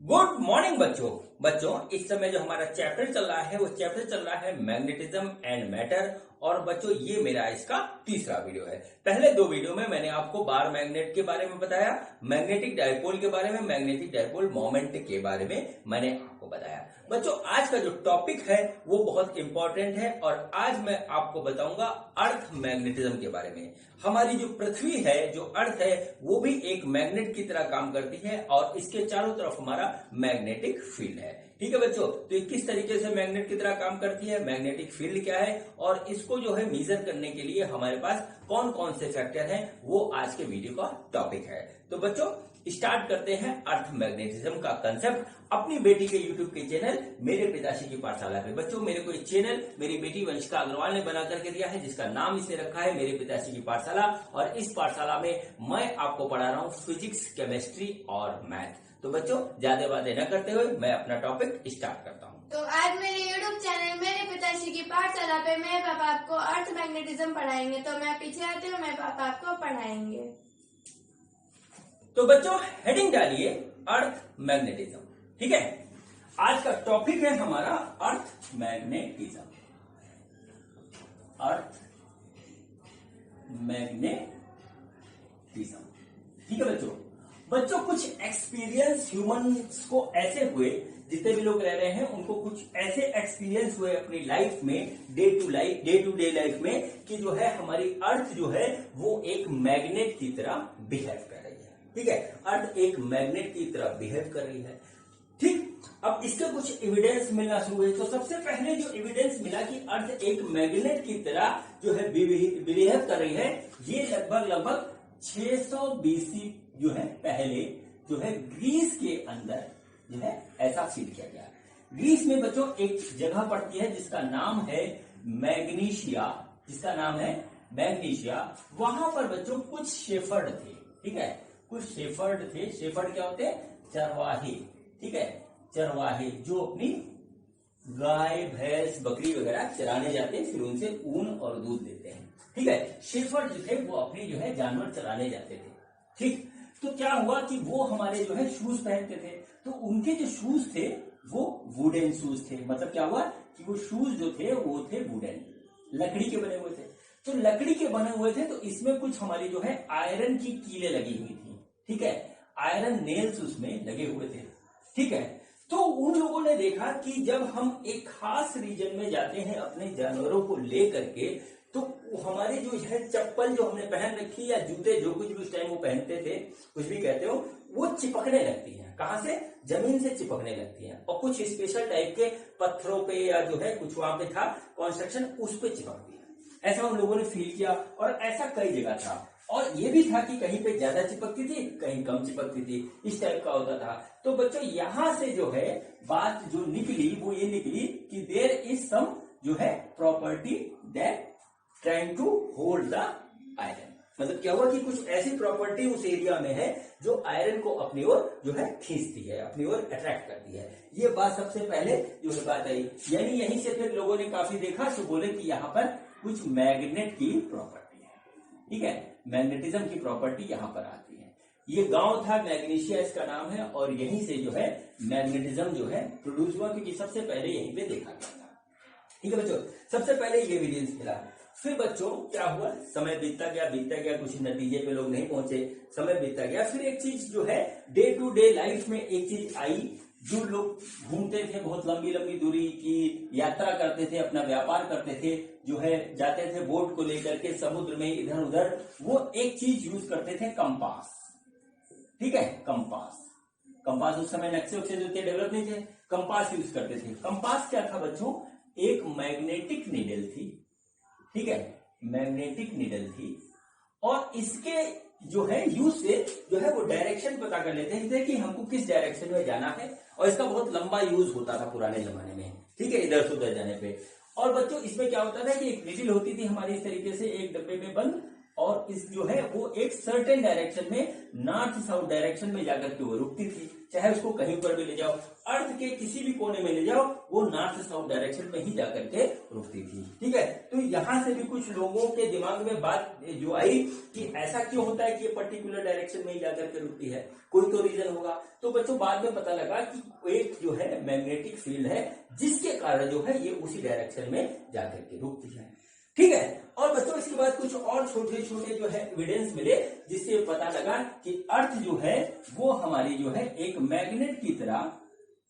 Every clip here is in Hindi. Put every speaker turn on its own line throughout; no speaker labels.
गुड मॉर्निंग बच्चों इस समय जो हमारा चैप्टर चल रहा है वो चैप्टर चल रहा है मैग्नेटिज्म एंड मैटर। और बच्चों ये मेरा इसका तीसरा वीडियो है। पहले दो वीडियो में मैंने आपको बार मैग्नेट के बारे में बताया, मैग्नेटिक डायपोल के बारे में, मैग्नेटिक डायपोल मोमेंट के बारे में मैंने आपको बताया। बच्चों आज का जो टॉपिक है वो बहुत इंपॉर्टेंट है और आज मैं आपको बताऊंगा अर्थ मैग्नेटिज्म के बारे में। हमारी जो पृथ्वी है, जो अर्थ है, वो भी एक मैग्नेट की तरह काम करती है और इसके चारों तरफ हमारा मैग्नेटिक फील्ड है। ठीक है बच्चों, तो ये किस तरीके से मैग्नेट की तरह काम करती है, मैग्नेटिक फील्ड क्या है और इसको जो है मेजर करने के लिए हमारे पास कौन कौन से फैक्टर हैं, वो आज के वीडियो का टॉपिक है। तो बच्चों स्टार्ट करते हैं अर्थ मैग्नेटिज्म का कंसेप्ट अपनी बेटी के यूट्यूब के चैनल मेरे पिताश्री की पाठशाला पे। बच्चों मेरे को एक चैनल मेरी बेटी वंशिका अग्रवाल ने बना करके दिया है जिसका नाम इसे रखा है मेरे पिताश्री की पाठशाला। और इस पाठशाला में मैं आपको पढ़ा रहा हूँ फिजिक्स, केमिस्ट्री और मैथ। तो बच्चों ज्यादा बातें न करते हुए मैं अपना टॉपिक स्टार्ट करता हूँ।
तो आज मेरे यूट्यूब चैनल मेरे पिताश्री की पाठशाला पे मेरे पापा आपको अर्थ मैग्नेटिज्म पढ़ाएंगे। तो मैं पीछे आती हूँ, मेरे पापा आपको पढ़ाएंगे।
तो बच्चों हेडिंग डालिए अर्थ मैग्नेटिज्म। ठीक है, आज का टॉपिक है हमारा अर्थ मैग्नेटिज्म। अर्थ मैग्नेटिज्म। ठीक है बच्चों कुछ एक्सपीरियंस ह्यूमंस को ऐसे हुए, जितने भी लोग रह रहे हैं उनको कुछ ऐसे एक्सपीरियंस हुए अपनी लाइफ में, डे टू डे लाइफ में, कि जो है हमारी अर्थ जो है वो एक मैग्नेट की तरह बिहेव कर रही है। ठीक है, अर्थ एक मैग्नेट की तरह बिहेव कर रही है। ठीक, अब इसके कुछ एविडेंस मिलना शुरू हुए। तो सबसे पहले जो एविडेंस मिला कि अर्थ एक मैग्नेट की तरह जो है बिहेव कर रही है, ये लगभग 600 BC जो है पहले जो है ग्रीस के अंदर जो है ऐसा फील किया गया। ग्रीस में बच्चों एक जगह पड़ती है जिसका नाम है मैग्नीशिया, जिसका नाम है मैग्नीशिया। वहां पर बच्चों कुछ शेफर्ड थे। ठीक है, कुछ शेफर्ड थे। शेफर्ड क्या होते हैं? चरवाहे। ठीक है, चरवाहे जो अपनी गाय, भैंस, बकरी वगैरह चराने जाते हैं, फिर उनसे ऊन और दूध लेते हैं। ठीक है, शेफर्ड जो थे वो अपनी जो है जानवर चराने जाते थे। ठीक, तो क्या हुआ कि वो हमारे जो है शूज पहनते थे, तो उनके जो शूज थे वो वुडन शूज थे। मतलब क्या हुआ कि वो शूज जो थे वो थे वुडन, लकड़ी के बने हुए थे। तो लकड़ी के बने हुए थे तो इसमें कुछ हमारी जो है आयरन की कीलें लगी हुई थी। ठीक है, आयरन नेल्स उसमें लगे हुए थे। ठीक है, तो उन लोगों ने देखा कि जब हम एक खास रीजन में जाते हैं अपने जानवरों को लेकर के, तो हमारे जो है चप्पल जो हमने पहन रखी या जूते जो कुछ भी उस टाइम वो पहनते थे, कुछ भी कहते हो, वो चिपकने लगती हैं। कहां से? जमीन से चिपकने लगती हैं। और कुछ स्पेशल टाइप के पत्थरों पे या जो है कुछ वहां पे था कंस्ट्रक्शन, उस पे चिपकती है। ऐसा हम लोगों ने फील किया और ऐसा कई जगह था। और ये भी था कि कहीं पे ज्यादा चिपकती थी, कहीं कम चिपकती थी, इस टाइप का होता था। तो बच्चों यहां से जो है बात जो निकली वो ये निकली कि देयर इज सम जो है property that trying to hold the iron. मतलब क्या हुआ कि कुछ ऐसी प्रॉपर्टी उस एरिया में है जो आयरन को अपनी ओर जो है खींचती है, अपनी ओर अट्रैक्ट करती है। ये बात सबसे पहले जो है बात आई। यानी यहीं से फिर लोगों ने काफी देखा तो बोले कि यहाँ पर कुछ मैग्नेट की प्रॉपर्टी है। ठीक है, मैग्नेटिज्म की प्रॉपर्टी यहाँ पर आती है। ये गांव था मैग्नीशिया, इसका नाम है, और यहीं से जो है मैग्नेटिज्म जो है प्रोड्यूस हुआ, क्योंकि सबसे पहले यहीं पे देखा गया था। ठीक है बच्चों, सबसे पहले ये एविडेंस मिला। फिर बच्चों क्या हुआ, समय बीतता गया, कुछ नतीजे पे लोग नहीं पहुंचे, समय बीतता गया। फिर एक चीज जो है डे टू डे लाइफ में एक चीज आई, जो लोग घूमते थे, बहुत लंबी लंबी दूरी की यात्रा करते थे, अपना व्यापार करते थे, जो है जाते थे बोट को लेकर के समुद्र में इधर उधर, वो एक चीज यूज करते थे, कंपास। ठीक है, कंपास उस समय नक्शे उक्से जो थे डेवलप नहीं थे, कंपास यूज करते थे। कंपास क्या था बच्चों? एक मैग्नेटिक नीडल थी। ठीक है, मैग्नेटिक नीडल थी, और इसके जो है यूज से जो है वो डायरेक्शन पता कर लेते थे कि हमको किस डायरेक्शन में जाना है। और इसका बहुत लंबा यूज होता था पुराने जमाने में। ठीक है, इधर से उधर जाने पे। और बच्चों इसमें क्या होता था कि एक नीडल होती थी हमारी इस तरीके से एक डब्बे में बंद, और इस जो है वो एक सर्टेन डायरेक्शन में, नॉर्थ साउथ डायरेक्शन में जाकर के वो रुकती थी। चाहे उसको कहीं पर भी ले जाओ, अर्थ के किसी भी कोने में ले जाओ, वो नॉर्थ साउथ डायरेक्शन में ही जाकर के रुकती थी। ठीक है, तो यहां से भी कुछ लोगों के दिमाग में बात जो आई कि ऐसा क्यों होता है कि ये पर्टिकुलर डायरेक्शन में ही जाकर के रुकती है, कोई तो रीजन होगा। तो बच्चों बाद में पता लगा कि एक जो है मैग्नेटिक फील्ड है जिसके कारण जो है ये उसी डायरेक्शन में जाकर के रुकती है। ठीक है, और बच्चों इसके बाद कुछ और छोटे छोटे जो है एविडेंस मिले जिससे पता लगा कि अर्थ जो है वो हमारी जो है एक मैग्नेट की तरह,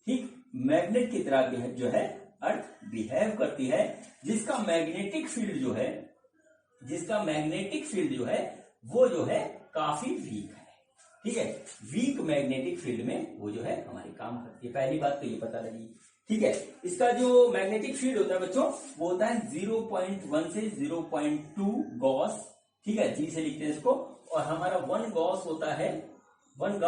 ठीक, मैग्नेट की तरह जो है अर्थ बिहेव करती है, जिसका मैग्नेटिक फील्ड जो है, जिसका मैग्नेटिक फील्ड जो है वो जो है काफी वीक है। ठीक है, वीक मैग्नेटिक फील्ड में वो जो है हमारी काम करती है। पहली बात तो ये पता लगी। ठीक है, इसका जो मैग्नेटिक फील्ड होता है बच्चों वो होता है 0.1 से 0.2 गॉस। ठीक है, जी से लिखते हैं इसको। और हमारा 1 गॉस होता है 10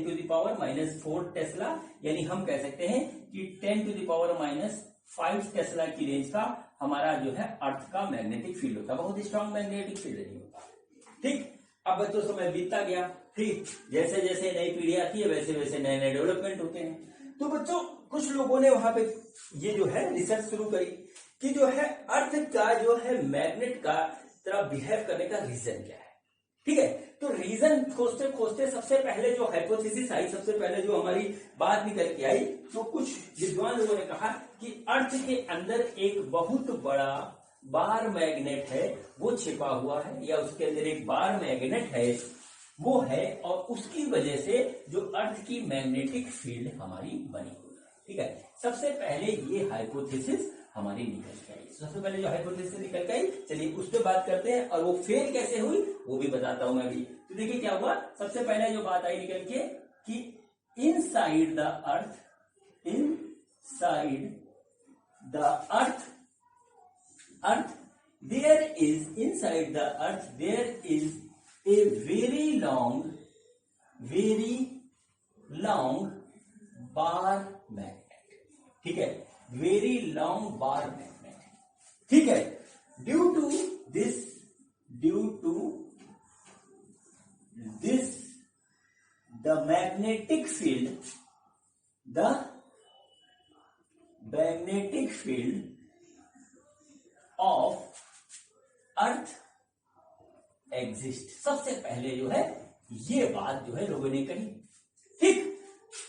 to the power -4 टेस्ला, यानी हम कह सकते हैं कि 10 to the power -5 टेस्ला की रेंज का हमारा जो है अर्थ का मैग्नेटिक फील्ड होता है। बहुत स्ट्रॉन्ग मैग्नेटिक फील्ड नहीं होता। ठीक, अब बच्चों समय बीतता गया। ठीक, जैसे जैसे नई पीढ़ी आती है वैसे वैसे नए नए डेवलपमेंट होते हैं। तो बच्चों कुछ लोगों ने वहां पे ये जो है रिसर्च शुरू करी कि जो है अर्थ का जो है मैग्नेट का तरह बिहेव करने का रीजन क्या है। ठीक है, तो रीजन खोजते खोजते सबसे पहले जो हाइपोथेसिस आई, सबसे पहले जो हमारी बात निकल के आई, तो कुछ विद्वान लोगों ने कहा कि अर्थ के अंदर एक बहुत बड़ा बार मैग्नेट है, वो छिपा हुआ है, या उसके अंदर एक बार मैग्नेट है वो है, और उसकी वजह से जो अर्थ की मैग्नेटिक फील्ड हमारी बनी हुई है। ठीक है, सबसे पहले ये हाइपोथेसिस हमारी निकल के आई। सबसे पहले जो हाइपोथेसिस निकल के आई, चलिए उस पर बात करते हैं, और वो फेल कैसे हुई वो भी बताता हूं मैं भी। तो देखिए क्या हुआ, सबसे पहले जो बात आई निकल के कि inside the earth, inside the earth there is, inside the earth there is a very long bar magnet। ठीक है, very long bar magnet। ठीक है, due to this the magnetic field of earth exist. सबसे पहले जो है ये बात जो है लोगों ने कही। ठीक,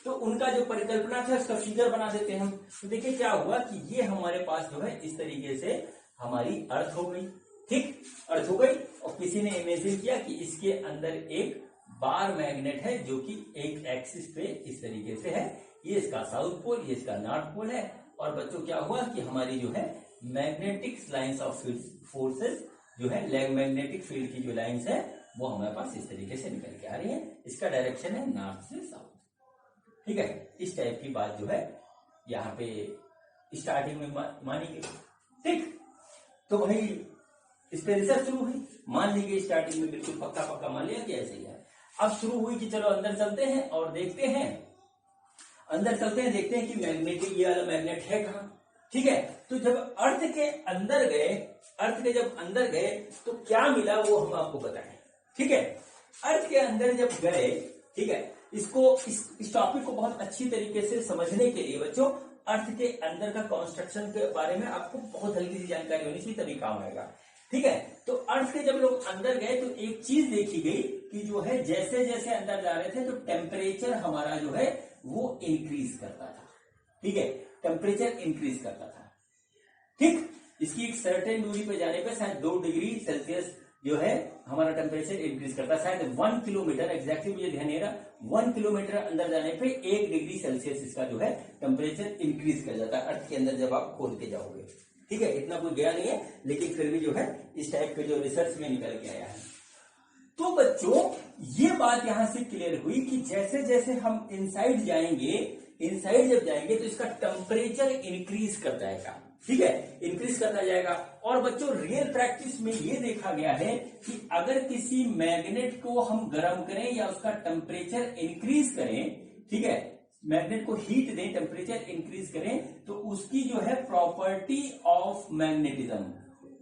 तो उनका जो परिकल्पना था उसका फिगर बना देते हैं हम। तो देखिए क्या हुआ कि ये हमारे पास जो है इस तरीके से हमारी अर्थ हो गई। ठीक, अर्थ हो गई, और किसी ने इमेजिन किया कि इसके अंदर एक बार मैग्नेट है जो कि एक एक्सिस पे इस तरीके से है। ये इसका साउथ पोल, ये इसका नॉर्थ पोल है। और बच्चों क्या हुआ कि हमारी जो है मैग्नेटिक लाइंस ऑफ फोर्सेस जो है, मैग्नेटिक फील्ड की जो लाइंस है वो हमारे पास इस तरीके से निकल के आ रही है। इसका डायरेक्शन है नॉर्थ से साउथ। ठीक है, इस टाइप की बात जो है यहाँ पे स्टार्टिंग में मानी गई। ठीक, तो भाई इस पे रिसर्च शुरू हुई, मान ली गई स्टार्टिंग में, बिल्कुल पक्का मान लिया कि ऐसे ही है। अब शुरू हुई कि चलो अंदर चलते हैं और देखते हैं, अंदर चलते हैं देखते हैं कि मैग्नेटिक ये वाला मैग्नेट है कहाँ। ठीक है, तो जब अर्थ के अंदर गए, अर्थ के जब अंदर गए तो क्या मिला वो हम आपको बताएं। ठीक है, अर्थ के अंदर जब गए, ठीक है, इस टॉपिक को बहुत अच्छी तरीके से समझने के लिए बच्चों अर्थ के अंदर का कंस्ट्रक्शन के बारे में आपको बहुत हल्की सी जानकारी होनी चाहिए, तभी काम आएगा। ठीक है, तो अर्थ के जब लोग अंदर गए तो एक चीज देखी गई कि जो है जैसे जैसे अंदर जा रहे थे तो टेम्परेचर हमारा जो है वो इंक्रीज करता था। ठीक है, टेम्परेचर इंक्रीज करता था। ठीक, इसकी एक सर्टेन दूरी पे जाने पे शायद 2 डिग्री सेल्सियस जो है हमारा टेम्परेचर इंक्रीज करता है। शायद 1 किलोमीटर, एग्जैक्टली मुझे ध्यान नहीं रहा, 1 किलोमीटर अंदर जाने पे 1 डिग्री सेल्सियस इसका जो है टेम्परेचर इंक्रीज कर जाता है अर्थ के अंदर जब आप खोद के जाओगे। ठीक है, इतना कुछ गया नहीं है, लेकिन फिर भी जो है इस टाइप के जो रिसर्च में निकल के आया है। तो बच्चों ये बात यहां से क्लियर हुई कि जैसे जैसे हम इनसाइड जाएंगे, इनसाइड जब जाएंगे तो इसका टेम्परेचर इंक्रीज कर जाएगा। ठीक है, इंक्रीज करता जाएगा। और बच्चों रियल प्रैक्टिस में ये देखा गया है कि अगर किसी मैग्नेट को हम गर्म करें या उसका टेम्परेचर इंक्रीज करें, ठीक है, मैग्नेट को हीट दें, टेम्परेचर इंक्रीज करें, तो उसकी जो है property of magnetism,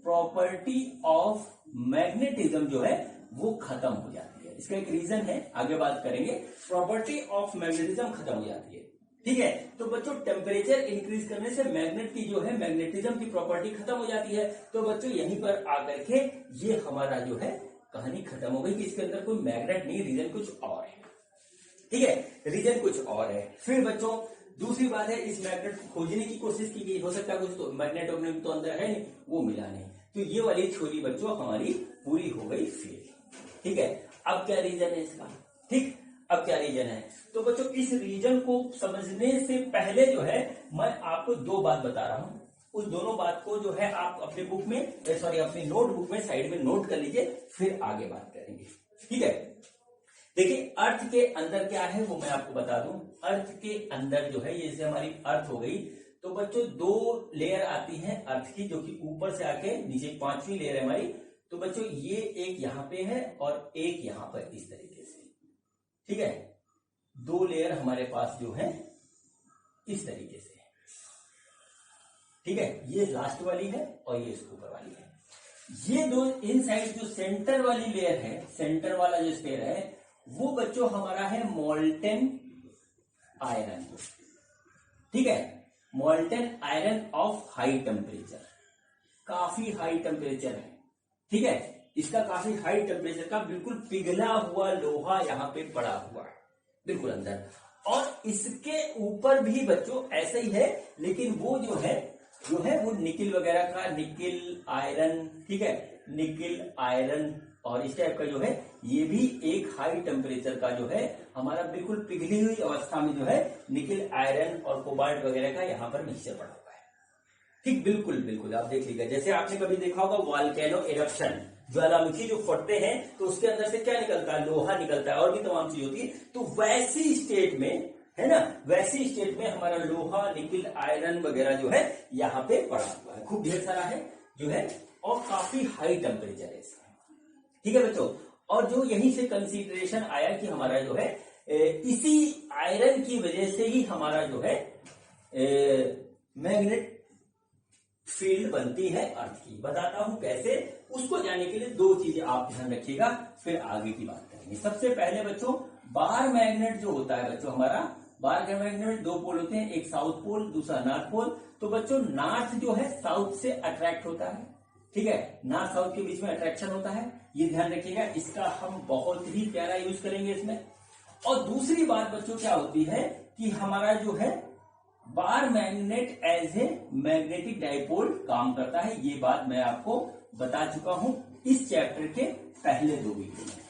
property of magnetism जो है वो खत्म हो जाती है। इसका एक रीजन है, आगे बात करेंगे। प्रॉपर्टी ऑफ मैग्नेटिज्म खत्म हो जाती है, ठीक है। तो बच्चों टेम्परेचर इंक्रीज करने से मैग्नेट की जो है मैग्नेटिज्म की प्रॉपर्टी खत्म हो जाती है। तो बच्चों यहीं पर आकर के ये हमारा जो है कहानी खत्म हो गई कि इसके अंदर कोई मैग्नेट नहीं, रीजन कुछ और है, ठीक है, रीजन कुछ और है। फिर बच्चों दूसरी बात है, इस मैग्नेट को खोजने की कोशिश की गई, हो सकता है कुछ तो मैग्नेट तो अंदर है नहीं, वो मिला नहीं, तो ये वाली थ्योरी बच्चों हमारी पूरी हो गई फेल, ठीक है। अब क्या रीजन है इसका, ठीक, अब क्या रीजन है। तो बच्चों इस रीजन को समझने से पहले जो है मैं आपको दो बात बता रहा हूं, उस दोनों बात को जो है आप अपने बुक में, सॉरी अपनी नोटबुक में साइड में नोट कर लीजिए, फिर आगे बात करेंगे, ठीक है। देखिए अर्थ के अंदर क्या है वो मैं आपको बता दूं। अर्थ के अंदर जो है, ये जैसे हमारी अर्थ हो गई, तो बच्चों दो लेयर आती है अर्थ की, जो कि ऊपर से आके नीचे पांचवी लेयर है हमारी। तो बच्चों ये एक यहां पे है और एक यहां पर, इस तरीके से, ठीक है। दो लेयर हमारे पास जो है इस तरीके से, ठीक है, ये लास्ट वाली है और ये इसके ऊपर वाली है। ये दो इनसाइड जो सेंटर वाली लेयर है, सेंटर वाला जो स्फीयर है, वो बच्चों हमारा है मोल्टेन आयरन, ठीक है, molten iron of high temperature, काफी हाई टेम्परेचर है, ठीक है। इसका काफी हाई टेम्परेचर का बिल्कुल पिघला हुआ लोहा यहाँ पे पड़ा हुआ है बिल्कुल अंदर, और इसके ऊपर भी बच्चों ऐसा ही है, लेकिन वो जो है वो निकिल वगैरह का, निकिल आयरन, ठीक है, निकिल आयरन और इस टाइप का जो है, ये भी एक हाई टेम्परेचर का जो है हमारा बिल्कुल पिघली हुई अवस्था में जो है निकिल आयरन और कोबाल्ट वगैरह का यहाँ पर मिक्सचर पड़ा हुआ है, ठीक, बिल्कुल बिल्कुल। आप देख लीजिएगा, जैसे आपने कभी देखा होगा वॉल्केनो इरप्शन, ज्वालामुखी जो फटते हैं तो उसके अंदर से क्या निकलता है, लोहा निकलता है और भी तमाम चीज होती है। तो वैसी स्टेट में है ना, वैसी स्टेट में हमारा लोहा, निकिल, आयरन वगैरह जो है यहाँ पे पड़ा हुआ है, खूब ढेर सारा है जो है, और काफी हाई टेम्परेचर है इसका, ठीक है बच्चों। और जो यहीं से कंसीडरेशन आया कि हमारा जो है इसी आयरन की वजह से ही हमारा जो है मैग्नेट फील्ड बनती है अर्थ की। बताता हूं कैसे, उसको जानने के लिए दो चीजें आप ध्यान रखिएगा, फिर आगे की बात करेंगे। सबसे पहले बच्चों बार मैग्नेट जो होता है बच्चों, हमारा बार मैग्नेट में दो पोल होते हैं, एक साउथ पोल दूसरा नॉर्थ पोल। तो बच्चों नॉर्थ जो है साउथ से अट्रैक्ट होता है, ठीक है, नॉर्थ साउथ के बीच में अट्रैक्शन होता है, ये ध्यान रखिएगा, इसका हम बहुत ही प्यारा यूज करेंगे इसमें। और दूसरी बात बच्चों क्या होती है कि हमारा जो है bar magnet as a magnetic dipole काम करता है, ये बात मैं आपको बता चुका हूं इस चैप्टर के पहले दो वीडियो में,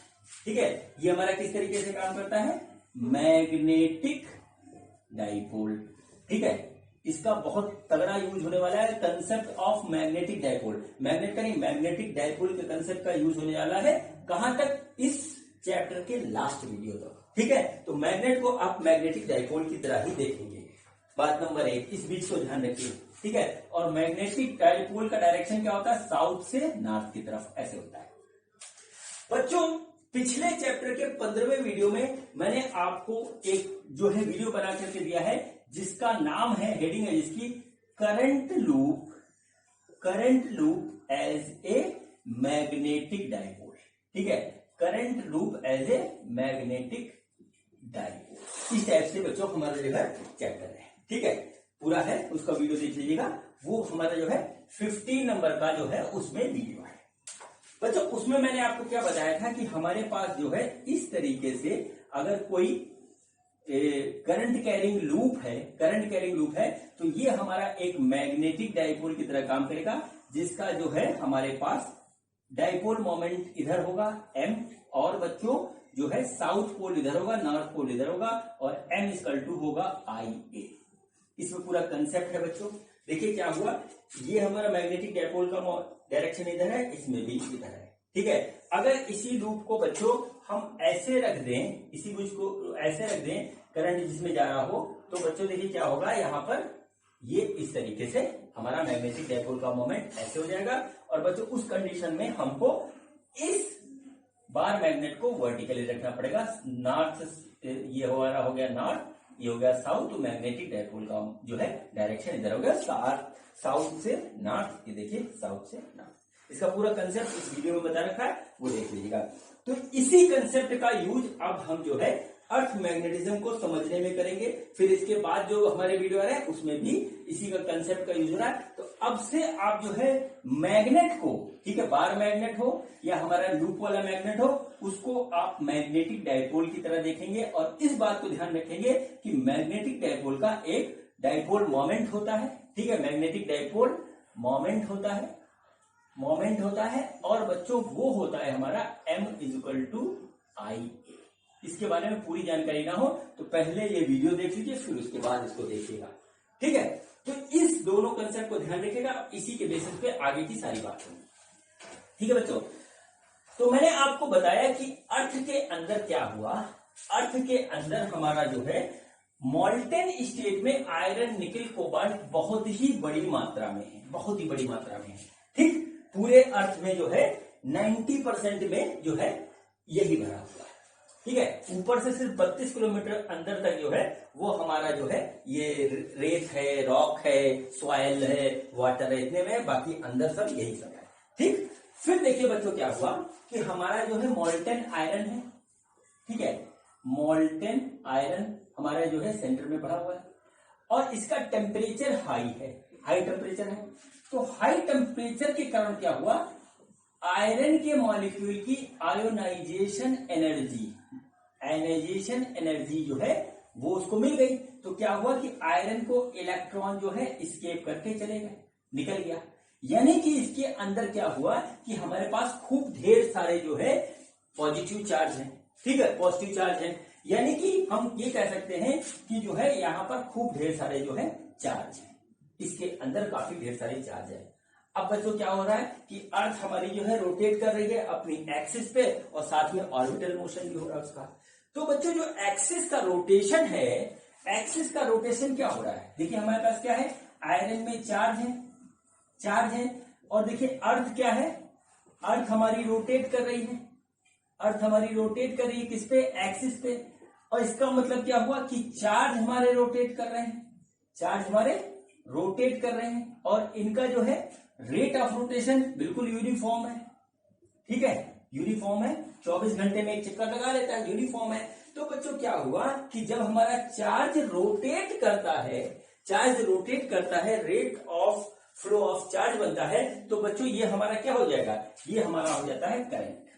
ठीक है। ये हमारा किस तरीके से काम करता है, मैग्नेटिक डाइपोल, ठीक है। इसका बहुत तगड़ा यूज होने वाला है, concept of magnetic dipole, magnet का नहीं, मैग्नेटिक डाइपोल के कंसेप्ट का यूज होने वाला है, कहां तक, इस चैप्टर के लास्ट वीडियो तक, ठीक है। तो मैग्नेट को आप मैग्नेटिक डाइपोल की तरह ही देखेंगे, बात नंबर 1, इस बीच को ध्यान रखिए, ठीक है। और मैग्नेटिक डाइपोल का डायरेक्शन क्या होता है, साउथ से नॉर्थ की तरफ, ऐसे होता है बच्चों। पिछले चैप्टर के 15वें वीडियो में मैंने आपको एक जो है वीडियो बना करके दिया है, जिसका नाम है, हेडिंग है जिसकी, current loop as a magnetic dipole, ठीक है, current loop as a magnetic dipole. इस टाइप से बच्चों हमारा जो है चैप्टर है, ठीक है, पूरा है, उसका वीडियो देख लीजिएगा, वो हमारा जो है 15 नंबर का जो है उसमें वीडियो है बच्चों। उसमें मैंने आपको क्या बताया था कि हमारे पास जो है इस तरीके से अगर कोई करंट कैरिंग लूप है तो ये हमारा एक मैग्नेटिक डाइपोल की तरह काम करेगा, जिसका जो है हमारे पास डाइपोल मोमेंट इधर होगा m, और बच्चों जो है साउथ पोल इधर होगा, नॉर्थ पोल इधर होगा, और m = होगा IA। इसमें पूरा कंसेप्ट है बच्चों। देखिए क्या हुआ, ये हमारा मैग्नेटिक डाइपोल का डायरेक्शन इधर है, इसमें भी इधर है, ठीक है। अगर इसी लूप को बच्चों हम ऐसे रख दें, इसी लूप को ऐसे रख दें, करंट जिसमें जा रहा हो, तो बच्चों देखिए क्या होगा, यहाँ पर ये इस तरीके से हमारा मैग्नेटिक डाइपोल का मोमेंट ऐसे हो जाएगा। और बच्चों उस कंडीशन में हमको इस बार मैग्नेट को वर्टिकली रखना पड़ेगा, नॉर्थ, ये हमारा हो गया नॉर्थ, ये हो गया साउथ, तो मैग्नेटिक डाइपोल का जो है डायरेक्शन इधर हो गया साउथ से नॉर्थ, ये देखिए साउथ से नॉर्थ। इसका पूरा कंसेप्ट इस वीडियो में बता रखा है, वो देख लीजिएगा। तो इसी कंसेप्ट का यूज अब हम जो है अर्थ मैग्नेटिज्म को समझने में करेंगे। फिर इसके बाद जो हमारे वीडियो आ रहा है उसमें भी इसी का कंसेप्ट का यूज हो रहा है। तो अब से आप जो है मैग्नेट को, ठीक है, बार मैग्नेट हो या हमारा लूप वाला मैग्नेट हो, उसको आप मैग्नेटिक डायपोल की तरह देखेंगे। और इस बात को ध्यान रखेंगे कि मैग्नेटिक डायपोल का एक डायपोल मोमेंट होता है, ठीक है, मैग्नेटिक डायपोल मोमेंट होता है और बच्चों वो होता है हमारा M=IA। इसके बारे में पूरी जानकारी ना हो तो पहले ये वीडियो देख लीजिए, फिर उसके बाद इसको देखिएगा, ठीक है। तो इस दोनों कंसेप्ट को ध्यान रखिएगा, इसी के बेसिस पे आगे की सारी बात होगी, ठीक है बच्चों। तो मैंने आपको बताया कि अर्थ के अंदर क्या हुआ। अर्थ के अंदर हमारा जो है मोल्टेन स्टेट में आयरन, निकल, कोबाल्ट बहुत ही बड़ी मात्रा में है, बहुत ही बड़ी मात्रा में है, ठीक। पूरे अर्थ में जो है 90% में जो है यही भरा हुआ है, ठीक है। ऊपर से सिर्फ 32 किलोमीटर अंदर तक जो है वो हमारा जो है ये रेत है, रॉक है, सॉइल है, वाटर है, इतने में, बाकी अंदर सब यही सब है, ठीक। फिर देखिए बच्चों क्या हुआ कि हमारा जो है मोल्टेन आयरन है, ठीक है, मोल्टेन आयरन हमारा जो है सेंटर में भरा हुआ है और इसका टेम्परेचर हाई है, हाई टेम्परेचर है। तो हाई टेम्परेचर के कारण क्या हुआ, आयरन के मॉलिक्यूल की आयोनाइजेशन एनर्जी जो है वो उसको मिल गई। तो क्या हुआ कि आयरन को इलेक्ट्रॉन जो है एस्केप करके चले गए, निकल गया। यानी कि इसके अंदर क्या हुआ कि हमारे पास खूब ढेर सारे जो है पॉजिटिव चार्ज हैं, ठीक है, पॉजिटिव चार्ज हैं। यानी कि हम ये कह सकते हैं कि जो है यहाँ पर खूब ढेर सारे जो है चार्ज है, इसके अंदर काफी ढेर सारे चार्ज है। अब बच्चों क्या हो रहा है कि अर्थ हमारी जो है रोटेट कर रही है अपनी एक्सिस पे और साथ में ऑर्बिटल मोशन भी हो रहा है उसका। तो बच्चों जो एक्सिस का रोटेशन है, एक्सिस का रोटेशन क्या हो रहा है, देखिए हमारे पास क्या है, आयरन में चार्ज है और देखिए अर्थ क्या है, अर्थ हमारी रोटेट कर रही है, अर्थ हमारी रोटेट कर रही है किस पे, एक्सिस पे। और इसका मतलब क्या हुआ कि चार्ज हमारे रोटेट कर रहे हैं, चार्ज हमारे रोटेट कर रहे हैं और इनका जो है रेट ऑफ रोटेशन बिल्कुल यूनिफॉर्म है, ठीक है, यूनिफॉर्म है, 24 घंटे में एक चक्कर लगा लेता है, यूनिफॉर्म है। तो बच्चों क्या हुआ कि जब हमारा चार्ज रोटेट करता है, rate of flow of charge बनता है, तो बच्चों ये हमारा क्या हो जाएगा, ये हमारा हो जाता है करंट,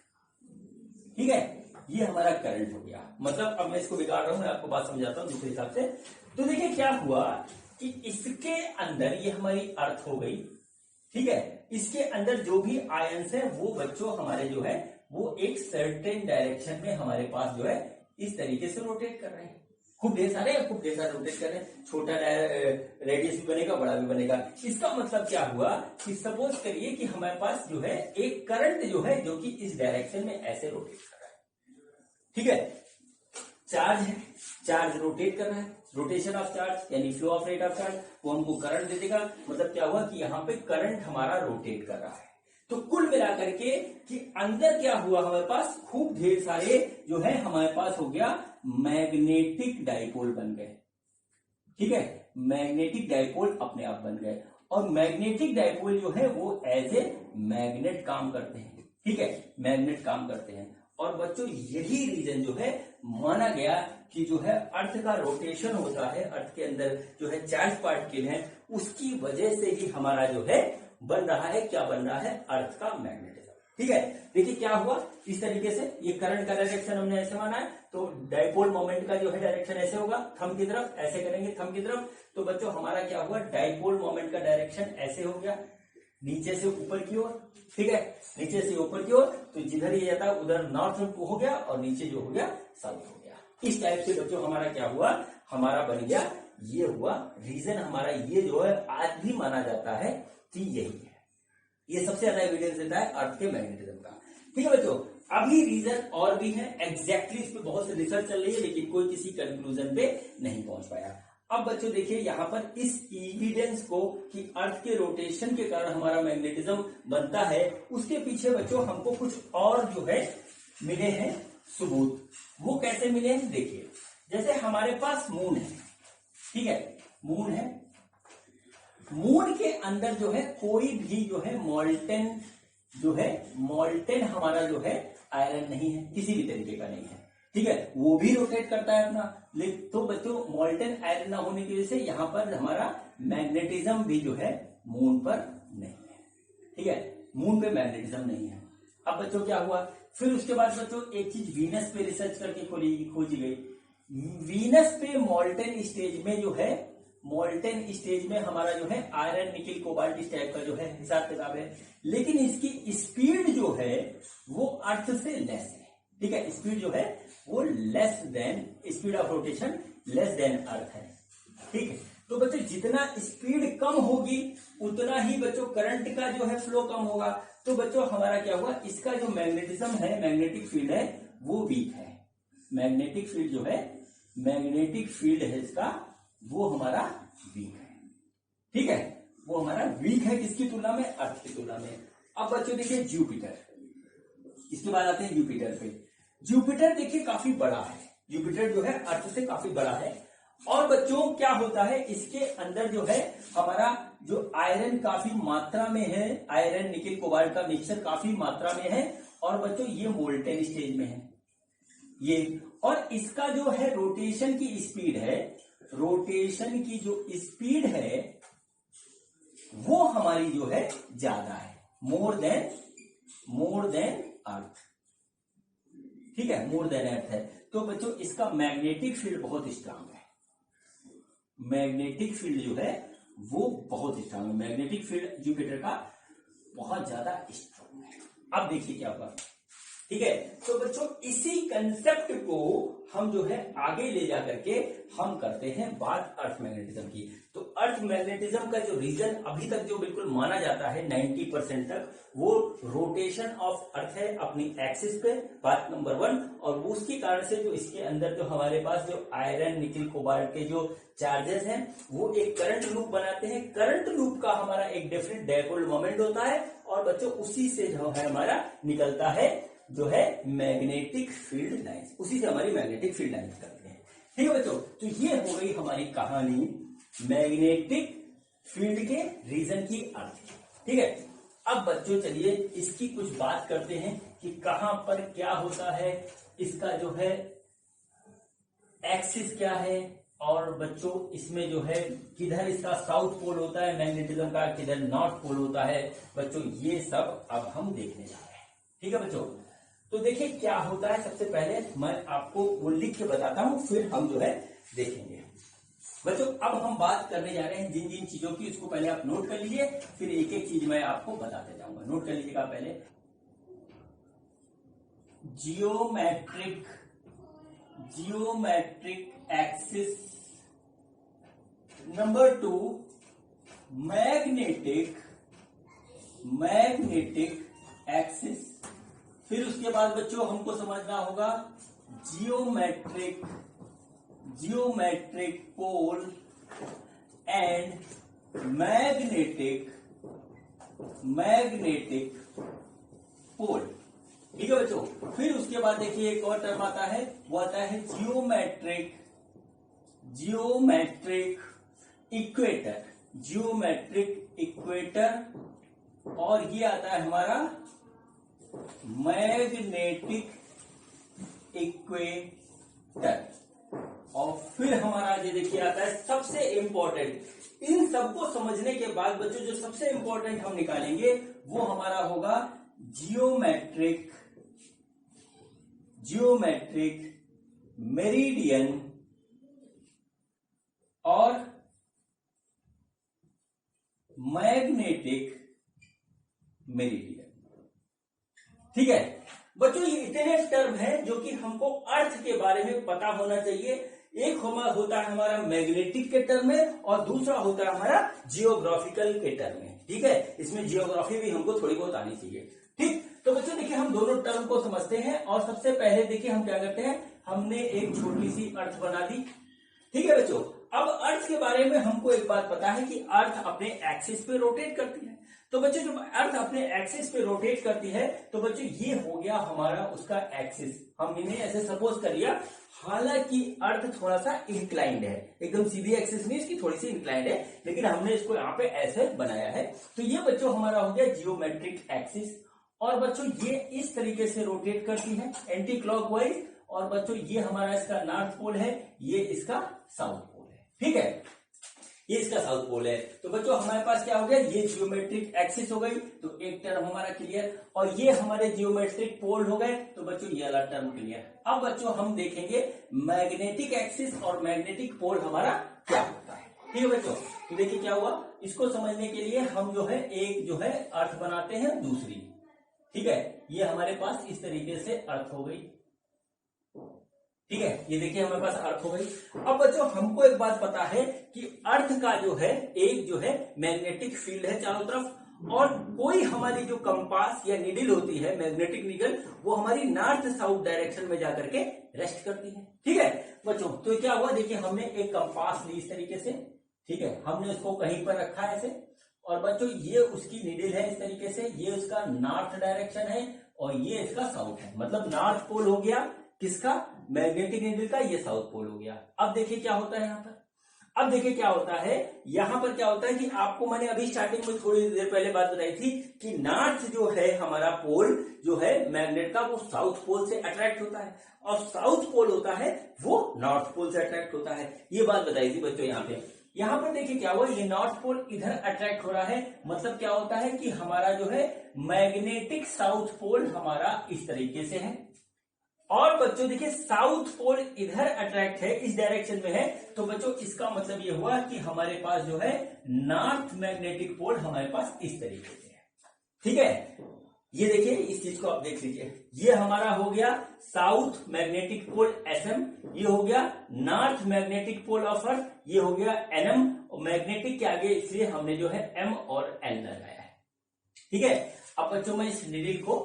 ठीक है, ये हमारा करंट हो गया। मतलब अब मैं इसको बिगाड़ रहा हूं, मैं आपको बात समझाता हूं दूसरे हिसाब से। तो देखिए क्या हुआ कि इसके अंदर ये हमारी अर्थ हो गई, ठीक है, इसके अंदर जो भी आयंस है वो बच्चों हमारे जो है वो एक सर्टेन डायरेक्शन में हमारे पास जो है इस तरीके से रोटेट कर रहे हैं, खूब ढेर सारे रोटेट कर रहे हैं, छोटा रेडियस भी बनेगा, बड़ा भी बनेगा। इसका मतलब क्या हुआ कि सपोज करिए कि हमारे पास जो है एक करंट जो है जो कि इस डायरेक्शन में ऐसे रोटेट कर रहा है, ठीक है, चार्ज है, चार्ज रोटेट कर रहा है, रोटेशन ऑफ चार्ज यानी flow of rate of charge, वो हमको करंट दे देगा। मतलब क्या हुआ कि यहाँ पे करंट हमारा रोटेट कर रहा है। तो कुल मिलाकर के कि अंदर क्या हुआ, हमारे पास खूब ढेर सारे जो है हमारे पास हो गया मैग्नेटिक डाइपोल बन गए, ठीक है, मैग्नेटिक डाइपोल अपने आप बन गए। और मैग्नेटिक डाइपोल जो है वो एज ए मैग्नेट काम करते हैं, ठीक है, मैग्नेट काम करते हैं। और बच्चों यही रीजन जो है माना गया कि जो है अर्थ का रोटेशन होता है, अर्थ के अंदर जो है चार्ज पार्टिकल है, उसकी वजह से ही हमारा जो है बन रहा है, क्या बन रहा है, अर्थ का मैग्नेटिज्म, ठीक है। देखिए क्या हुआ, इस तरीके से ये करंट का डायरेक्शन हमने ऐसे माना है, तो डाइपोल मोमेंट का जो है डायरेक्शन ऐसे होगा, थंब की तरफ, ऐसे करेंगे थंब की तरफ। तो बच्चों हमारा क्या हुआ, डाइपोल मोमेंट का डायरेक्शन ऐसे हो गया, नीचे से ऊपर की ओर, ठीक है, नीचे से ऊपर की ओर। तो जिधर ये जाता है उधर नॉर्थ हो गया और नीचे जो हो गया साउथ हो गया। इस टाइप से बच्चों हमारा क्या हुआ, हमारा बन गया, ये हुआ रीजन हमारा, ये जो है आज भी माना जाता है कि यही है, ये सबसे ज्यादा एविडेंस देता है अर्थ के मैग्नेटिज्म का, ठीक है बच्चों। अभी रीजन और भी है, एग्जैक्टली इस पे बहुत से रिसर्च चल रही है, लेकिन कोई किसी कंक्लूजन पे नहीं पहुंच पाया। अब बच्चों देखिए यहाँ पर इस एविडेंस को कि अर्थ के रोटेशन के कारण हमारा मैग्नेटिज्म बनता है, उसके पीछे बच्चों हमको कुछ और जो है मिले हैं सबूत। वो कैसे मिले हैं देखिए, जैसे हमारे पास मून है, ठीक है, मून है, मून के अंदर जो है कोई भी जो है मोल्टेन जो है मोल्टेन हमारा जो है आयरन नहीं है, किसी भी तरीके का नहीं है, ठीक है, वो भी रोटेट करता है अपना। लेकिन तो बच्चों मोल्टेन आयरन ना होने की वजह से यहाँ पर हमारा मैग्नेटिज्म भी जो है मून पर नहीं है, ठीक है, मून पे मैग्नेटिज्म नहीं है। अब बच्चों क्या हुआ, फिर उसके बाद बच्चों एक चीज वीनस पे रिसर्च करके खोजी गई। वीनस पे मोल्टेन स्टेज में जो है, मोल्टेन स्टेज में हमारा जो है आयरन निकिल कोबाल्ट इस टाइप का जो है हिसाब किताब है, लेकिन इसकी स्पीड जो है वो अर्थ से लेस है, ठीक है, स्पीड जो है वो less than, speed of rotation less than earth है, ठीक है। तो बच्चों जितना स्पीड कम होगी उतना ही बच्चों करंट का जो है फ्लो कम होगा। तो बच्चों हमारा क्या हुआ, इसका जो मैग्नेटिज्म है, मैग्नेटिक फील्ड है वो वीक है, मैग्नेटिक फील्ड जो है, मैग्नेटिक फील्ड है इसका वो हमारा वीक है, ठीक है, वो हमारा वीक है किसकी तुलना में, अर्थ की तुलना में। अब बच्चों देखिए जुपिटर, इसके बाद आते हैं जुपिटर पे। जुपिटर देखिए काफी बड़ा है, जुपिटर जो है अर्थ से काफी बड़ा है, और बच्चों क्या होता है इसके अंदर जो है हमारा जो आयरन काफी मात्रा में है, आयरन निकिल कोबाल्ट का मिक्सचर काफी मात्रा में है, और बच्चों ये मोल्टेन स्टेज में है ये, और इसका जो है रोटेशन की स्पीड है, रोटेशन की जो स्पीड है वो हमारी जो है ज्यादा है, मोर देन अर्थ, ठीक है, मोर देन अर्थ है। तो बच्चों इसका मैग्नेटिक फील्ड बहुत स्ट्रांग है, मैग्नेटिक फील्ड जो है वो बहुत स्ट्रांग है, मैग्नेटिक फील्ड जुपिटर का बहुत ज्यादा स्ट्रांग है। अब देखिए क्या हुआ, ठीक है, तो बच्चों इसी कंसेप्ट को हम जो है आगे ले जाकर के हम करते हैं बात अर्थ मैग्नेटिज्म की। तो अर्थ मैग्नेटिज्म का जो रीजन अभी तक जो बिल्कुल माना जाता है 90% तक, वो रोटेशन ऑफ अर्थ है अपनी एक्सिस पे, बात नंबर 1, और उसके कारण से जो इसके अंदर जो हमारे पास जो आयरन निकिल कोबाल्ट के जो चार्जेस हैं वो एक करंट लूप बनाते हैं, करंट लूप का हमारा एक डिफरेंट डायपोल मोमेंट होता है, और बच्चों उसी से जो है हमारा निकलता है जो है मैग्नेटिक फील्ड लाइंस, उसी से हमारी मैग्नेटिक फील्ड लाइंस करते हैं, ठीक है बच्चों। तो ये हो गई हमारी कहानी मैग्नेटिक फील्ड के रीजन की अर्थ की, ठीक है। अब बच्चों चलिए इसकी कुछ बात करते हैं कि कहां पर क्या होता है, इसका जो है एक्सिस क्या है, और बच्चों इसमें जो है किधर इसका साउथ पोल होता है मैग्नेटिज्म का, किधर नॉर्थ पोल होता है, बच्चों ये सब अब हम देखने जा रहे हैं, ठीक है बच्चों। तो देखिए क्या होता है, सबसे पहले मैं आपको वो लिख के बताता हूं, फिर हम जो है देखेंगे बच्चों। अब हम बात करने जा रहे हैं जिन जिन चीजों की, उसको पहले आप नोट कर लीजिए, फिर एक एक चीज मैं आपको बताते जाऊंगा, नोट कर लीजिएगा। पहले geometric axis, number 2 magnetic axis, फिर उसके बाद बच्चों हमको समझना होगा geometric pole and magnetic pole, ठीक है बच्चों। फिर उसके बाद देखिए एक और टर्म आता है, वो आता है जियोमेट्रिक इक्वेटर, और ये आता है हमारा मैग्नेटिक इक्वेटर, और फिर हमारा ये देखिए आता है सबसे इंपॉर्टेंट। इन सबको समझने के बाद बच्चों जो सबसे इंपॉर्टेंट हम निकालेंगे वो हमारा होगा जियोमेट्रिक मेरिडियन और मैग्नेटिक मेरिडियन, ठीक है बच्चों। ये इतने टर्म है जो कि हमको अर्थ के बारे में पता होना चाहिए। एक होता है हमारा मैग्नेटिक के टर्म में, और दूसरा होता है हमारा जियोग्राफिकल के टर्म में, ठीक है। इसमें जियोग्राफी भी हमको थोड़ी बहुत आनी चाहिए, ठीक। तो बच्चों देखिए हम दोनों टर्म को समझते हैं, और सबसे पहले देखिए हम क्या करते हैं, हमने एक छोटी सी अर्थ बना दी, ठीक है बच्चों। अब अर्थ के बारे में हमको एक बात पता है कि अर्थ अपने एक्सिस पे रोटेट करती है। तो बच्चों जब अर्थ अपने एक्सिस पे रोटेट करती है तो बच्चों ये हो गया हमारा उसका एक्सिस, हम इन्हें ऐसे सपोज कर लिया। हालांकि अर्थ थोड़ा सा इंक्लाइंड है, एकदम सीधी एक्सिस नहीं, इसकी थोड़ी सी इंक्लाइंड है, लेकिन हमने इसको यहाँ पे ऐसे बनाया है। तो ये बच्चों हमारा हो गया जियोमेट्रिक एक्सिस, और बच्चों ये इस तरीके से रोटेट करती है एंटी क्लॉकवाइज, और बच्चों ये हमारा इसका नॉर्थ पोल है, ये इसका साउथ पोल है। ठीक है, ये इसका साउथ पोल है। तो बच्चों हमारे पास क्या हो गया, ये जियोमेट्रिक एक्सिस हो गई, तो एक टर्म हमारा क्लियर, और ये हमारे जियोमेट्रिक पोल हो गए, तो बच्चों ये वाला टर्म क्लियर। अब बच्चों हम देखेंगे मैग्नेटिक एक्सिस और मैग्नेटिक पोल हमारा क्या होता है। ठीक है बच्चों, तो देखिए क्या हुआ, इसको समझने के लिए हम जो है एक जो है अर्थ बनाते हैं दूसरी। ठीक है, ये हमारे पास इस तरीके से अर्थ हो गई। ठीक है, ये देखिए हमारे पास अर्थ हो गई। अब बच्चों हमको एक बात पता है कि अर्थ का जो है एक जो है मैग्नेटिक फील्ड है चारों तरफ, और कोई हमारी जो कंपास या नीडल होती है मैग्नेटिक नीडल, वो हमारी नॉर्थ साउथ डायरेक्शन में जाकर के रेस्ट करती है। ठीक है बच्चों, तो क्या हुआ, देखिए हमने एक कंपास ली इस तरीके से। ठीक है, हमने उसको कहीं पर रखा है ऐसे, और बच्चों ये उसकी नीडल है इस तरीके से, ये उसका नॉर्थ डायरेक्शन है और ये इसका साउथ है, मतलब नॉर्थ पोल हो गया किसका, मैग्नेटिक नीडल का, ये साउथ पोल हो गया। अब देखिए क्या होता है यहाँ पर, अब देखिए क्या होता है यहाँ पर, क्या होता है कि आपको मैंने अभी स्टार्टिंग में थोड़ी देर पहले बात बताई थी कि नॉर्थ जो है हमारा पोल जो है मैग्नेट का, वो साउथ पोल से अट्रैक्ट होता है, और साउथ पोल होता है वो नॉर्थ पोल से अट्रैक्ट होता है। ये बात बताई थी बच्चों। यहाँ पर देखिए क्या हुआ, ये नॉर्थ पोल इधर अट्रैक्ट हो रहा है, मतलब क्या होता है कि हमारा जो है मैग्नेटिक साउथ पोल हमारा इस तरीके से है, और बच्चों देखिए साउथ पोल इधर अट्रैक्ट है, इस डायरेक्शन में है, तो बच्चों इसका मतलब ये हुआ कि हमारे पास जो है नॉर्थ मैग्नेटिक पोल हमारे पास इस तरीके से है। ठीक है, ये देखिए इस चीज को आप देख लीजिए, ये हमारा हो गया साउथ मैग्नेटिक पोल SM, ये हो गया north magnetic pole of earth, ये हो गया NM, और मैग्नेटिक के आगे इसलिए हमने जो है M और L लगाया है। ठीक है, अब बच्चों मैं इस नीडल को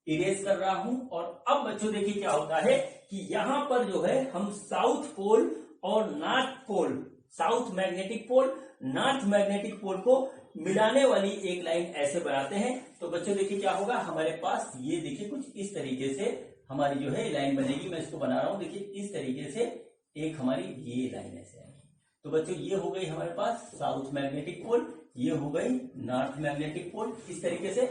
इरेज कर रहा हूं, और अब बच्चों देखिए क्या होता है कि यहां पर जो है हम साउथ पोल और north pole, south magnetic pole north magnetic pole को मिलाने वाली एक लाइन ऐसे बनाते हैं। तो बच्चों देखिए क्या होगा, हमारे पास ये देखिए कुछ इस तरीके से हमारी जो है लाइन बनेगी, मैं इसको बना रहा हूं, देखिए इस तरीके से एक हमारी ये लाइन ऐसे आएगी। तो बच्चों ये हो गई हमारे पास साउथ मैग्नेटिक पोल, ये हो गई नॉर्थ मैग्नेटिक पोल इस तरीके से।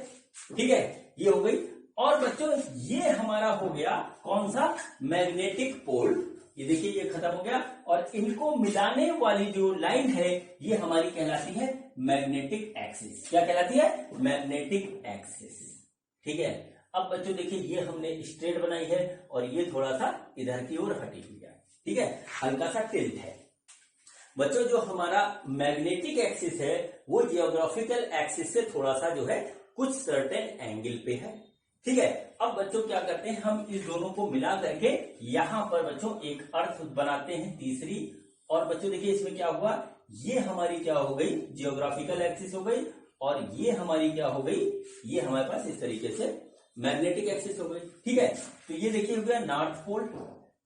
ठीक है, ये हो गई, और बच्चों ये हमारा हो गया कौन सा, मैग्नेटिक पोल। ये देखिए ये खत्म हो गया, और इनको मिलाने वाली जो लाइन है ये हमारी कहलाती है मैग्नेटिक एक्सिस। क्या कहलाती है, मैग्नेटिक एक्सिस। ठीक है, अब बच्चों देखिए ये हमने स्ट्रेट बनाई है, और ये थोड़ा सा इधर की ओर हटी हुई है। ठीक है, हल्का सा टिल्ट है। बच्चों जो हमारा मैग्नेटिक एक्सिस है वो जियोग्राफिकल एक्सिस से थोड़ा सा जो है कुछ सर्टेन एंगल पे है। ठीक है, अब बच्चों क्या करते हैं, हम इस दोनों को मिला करके यहां पर बच्चों एक अर्थ बनाते हैं तीसरी, और बच्चों देखिए इसमें क्या हुआ, ये हमारी क्या हो गई, जियोग्राफिकल एक्सिस हो गई, और ये हमारी क्या हो गई, ये हमारे पास इस तरीके से मैग्नेटिक एक्सिस हो गई। ठीक है, तो ये देखिए हो गया नॉर्थ पोल,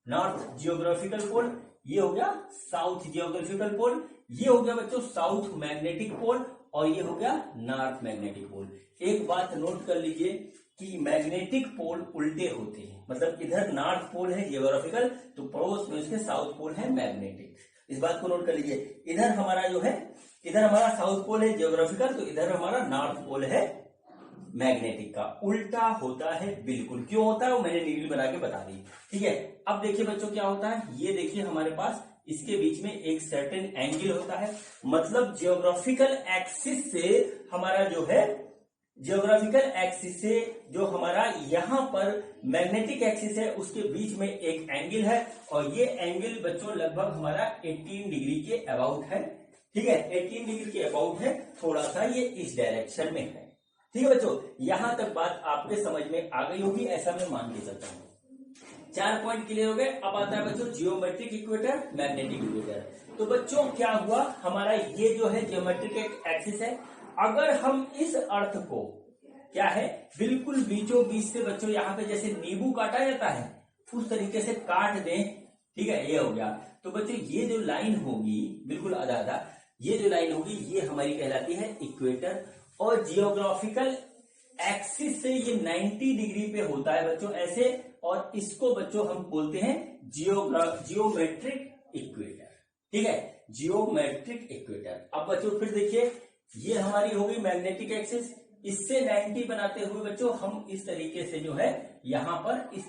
नॉर्थ जियोग्राफिकल पोल, ये हो गया साउथ जियोग्राफिकल पोल, ये हो गया बच्चों साउथ मैग्नेटिक पोल, और ये हो गया नॉर्थ मैग्नेटिक पोल। एक बात नोट कर लीजिए कि मैग्नेटिक पोल उल्टे होते हैं, मतलब इधर नॉर्थ पोल है जियोग्राफिकल, तो पड़ोस में उसके साउथ पोल है मैग्नेटिक। इस बात को नोट कर लीजिए, इधर हमारा जो है, इधर हमारा साउथ पोल है जियोग्राफिकल, तो इधर हमारा नॉर्थ पोल है मैग्नेटिक का, उल्टा होता है बिल्कुल। क्यों होता है वो मैंने नीडल बना के बता दी। ठीक है, अब देखिए बच्चों क्या होता है, ये देखिए हमारे पास इसके बीच में एक सर्टेन एंगल होता है, मतलब जियोग्राफिकल एक्सिस से हमारा जो है, जियोग्राफिकल एक्सिस से जो हमारा यहाँ पर मैग्नेटिक एक्सिस है उसके बीच में एक एंगल है, और ये एंगल बच्चों लगभग हमारा 18 डिग्री के अबाउट है। ठीक है, 18 डिग्री के अबाउट है, थोड़ा सा ये इस डायरेक्शन में है। ठीक है बच्चों, यहां तक बात आपके समझ में आ गई होगी, ऐसा मैं मान के चलता हूं। 4 पॉइंट क्लियर हो गए। अब आता है बच्चों जियोमेट्रिक इक्वेटर, मैग्नेटिक इक्वेटर। तो बच्चों क्या हुआ, हमारा ये जो है जियोमेट्रिक एक्सिस है, अगर हम इस अर्थ को क्या है बिल्कुल बीचों बीच से बच्चों यहाँ पे जैसे नींबू काटा जाता है उस तरीके से काट दें, ठीक है, ये हो गया, तो बच्चों ये जो लाइन होगी बिल्कुल आधा आधा, ये जो लाइन होगी ये हमारी कहलाती है इक्वेटर, और जियोग्राफिकल एक्सिस से ये 90 डिग्री पे होता है बच्चों ऐसे, और इसको बच्चों हम बोलते हैं जियोमेट्रिक इक्वेटर। ठीक है, जियोमेट्रिक इक्वेटर। अब बच्चों फिर देखिए, ये हमारी होगी मैग्नेटिक एक्सिस, इससे 90 बनाते हुए बच्चों हम इस तरीके से जो है यहां पर इस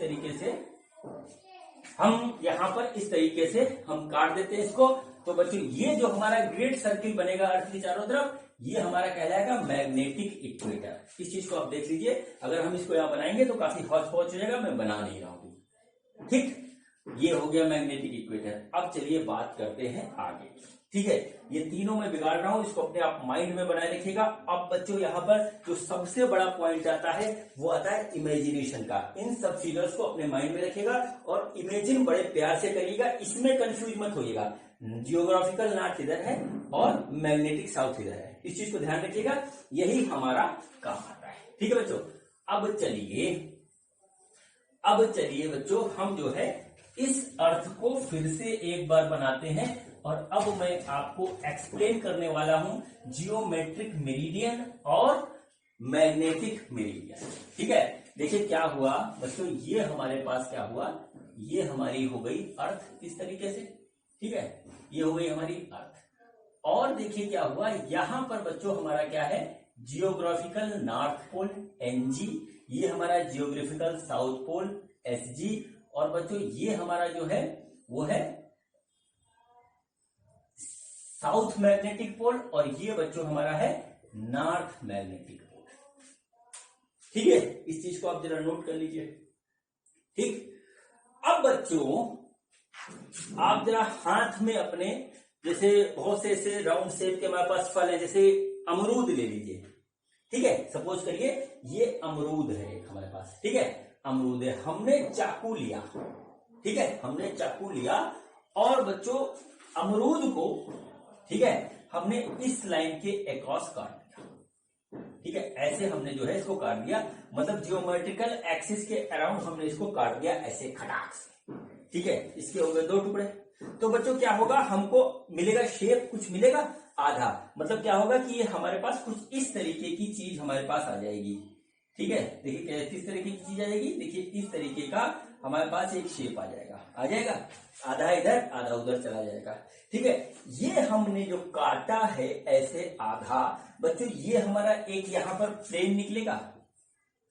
तरीके से हम काट देते हैं इसको। तो बच्चों ये जो हमारा ग्रेट सर्किल बनेगा अर्थ की चारों तरफ, ये हमारा कहलाएगा मैग्नेटिक इक्वेटर। इस चीज को आप देख लीजिए, अगर हम इसको यहां बनाएंगे तो काफी हौच पौच हो जाएगा, मैं बना नहीं रहा हूं। ठीक, ये हो गया मैग्नेटिक इक्वेटर। अब चलिए बात करते हैं आगे। ठीक है, ये तीनों मैं बिगाड़ रहा हूं, इसको अपने आप माइंड में बनाए रखिएगा। अब बच्चों यहाँ पर जो सबसे बड़ा पॉइंट आता है वो आता है इमेजिनेशन का। इन सब फिगर्स को अपने माइंड में रखिएगा और इमेजिन बड़े प्यार से करिएगा, इसमें कंफ्यूज मत होइएगा। जियोग्राफिकल नॉर्थ इधर है और मैग्नेटिक साउथ इधर है, इस चीज को ध्यान रखिएगा, यही हमारा काम आता है। ठीक है बच्चों, अब चलिए बच्चों हम जो है इस अर्थ को फिर से एक बार बनाते हैं और अब मैं आपको एक्सप्लेन करने वाला हूं जियोमेट्रिक मेरिडियन और मैग्नेटिक मेरिडियन। ठीक है, देखिए क्या हुआ बच्चों, ये हमारे पास क्या हुआ, ये हमारी हो गई अर्थ इस तरीके से। ठीक है, ये हो गई हमारी अर्थ। और देखिए क्या हुआ, यहां पर बच्चों हमारा क्या है, जियोग्राफिकल नॉर्थ पोल NG, ये हमारा जियोग्राफिकल साउथ पोल SG, और बच्चों ये हमारा जो है वो है साउथ मैग्नेटिक पोल, और ये बच्चों हमारा है नॉर्थ मैग्नेटिक पोल। ठीक है, इस चीज को आप जरा नोट कर लीजिए। ठीक, अब बच्चों आप जरा हाथ में अपने, जैसे बहुत से ऐसे राउंड शेप के हमारे पास फल है, जैसे अमरूद ले लीजिए। ठीक है, सपोज करिए ये अमरूद है एक हमारे पास। ठीक है, अमरूद है, हमने चाकू लिया। ठीक है, हमने चाकू लिया और बच्चों अमरूद को, ठीक है, हमने इस लाइन के अक्रॉस काट दिया। ठीक है, ऐसे हमने जो है इसको काट दिया, मतलब जियोमेट्रिकल एक्सिस के अराउंड हमने इसको काट दिया ऐसे खटाक से। ठीक है, इसके हो गए 2 टुकड़े। तो बच्चों क्या होगा, हमको मिलेगा शेप, कुछ मिलेगा आधा, मतलब क्या होगा कि ये हमारे पास कुछ इस तरीके की चीज हमारे पास आ जाएगी। ठीक है, देखिए किस तरीके की चीज आ जाएगी, देखिए इस तरीके का हमारे पास एक शेप आ जाएगा, आधा इधर आधा उधर चला जाएगा। ठीक है, ये हमने जो काटा है ऐसे आधा, बच्चों ये हमारा एक यहाँ पर प्लेन निकलेगा,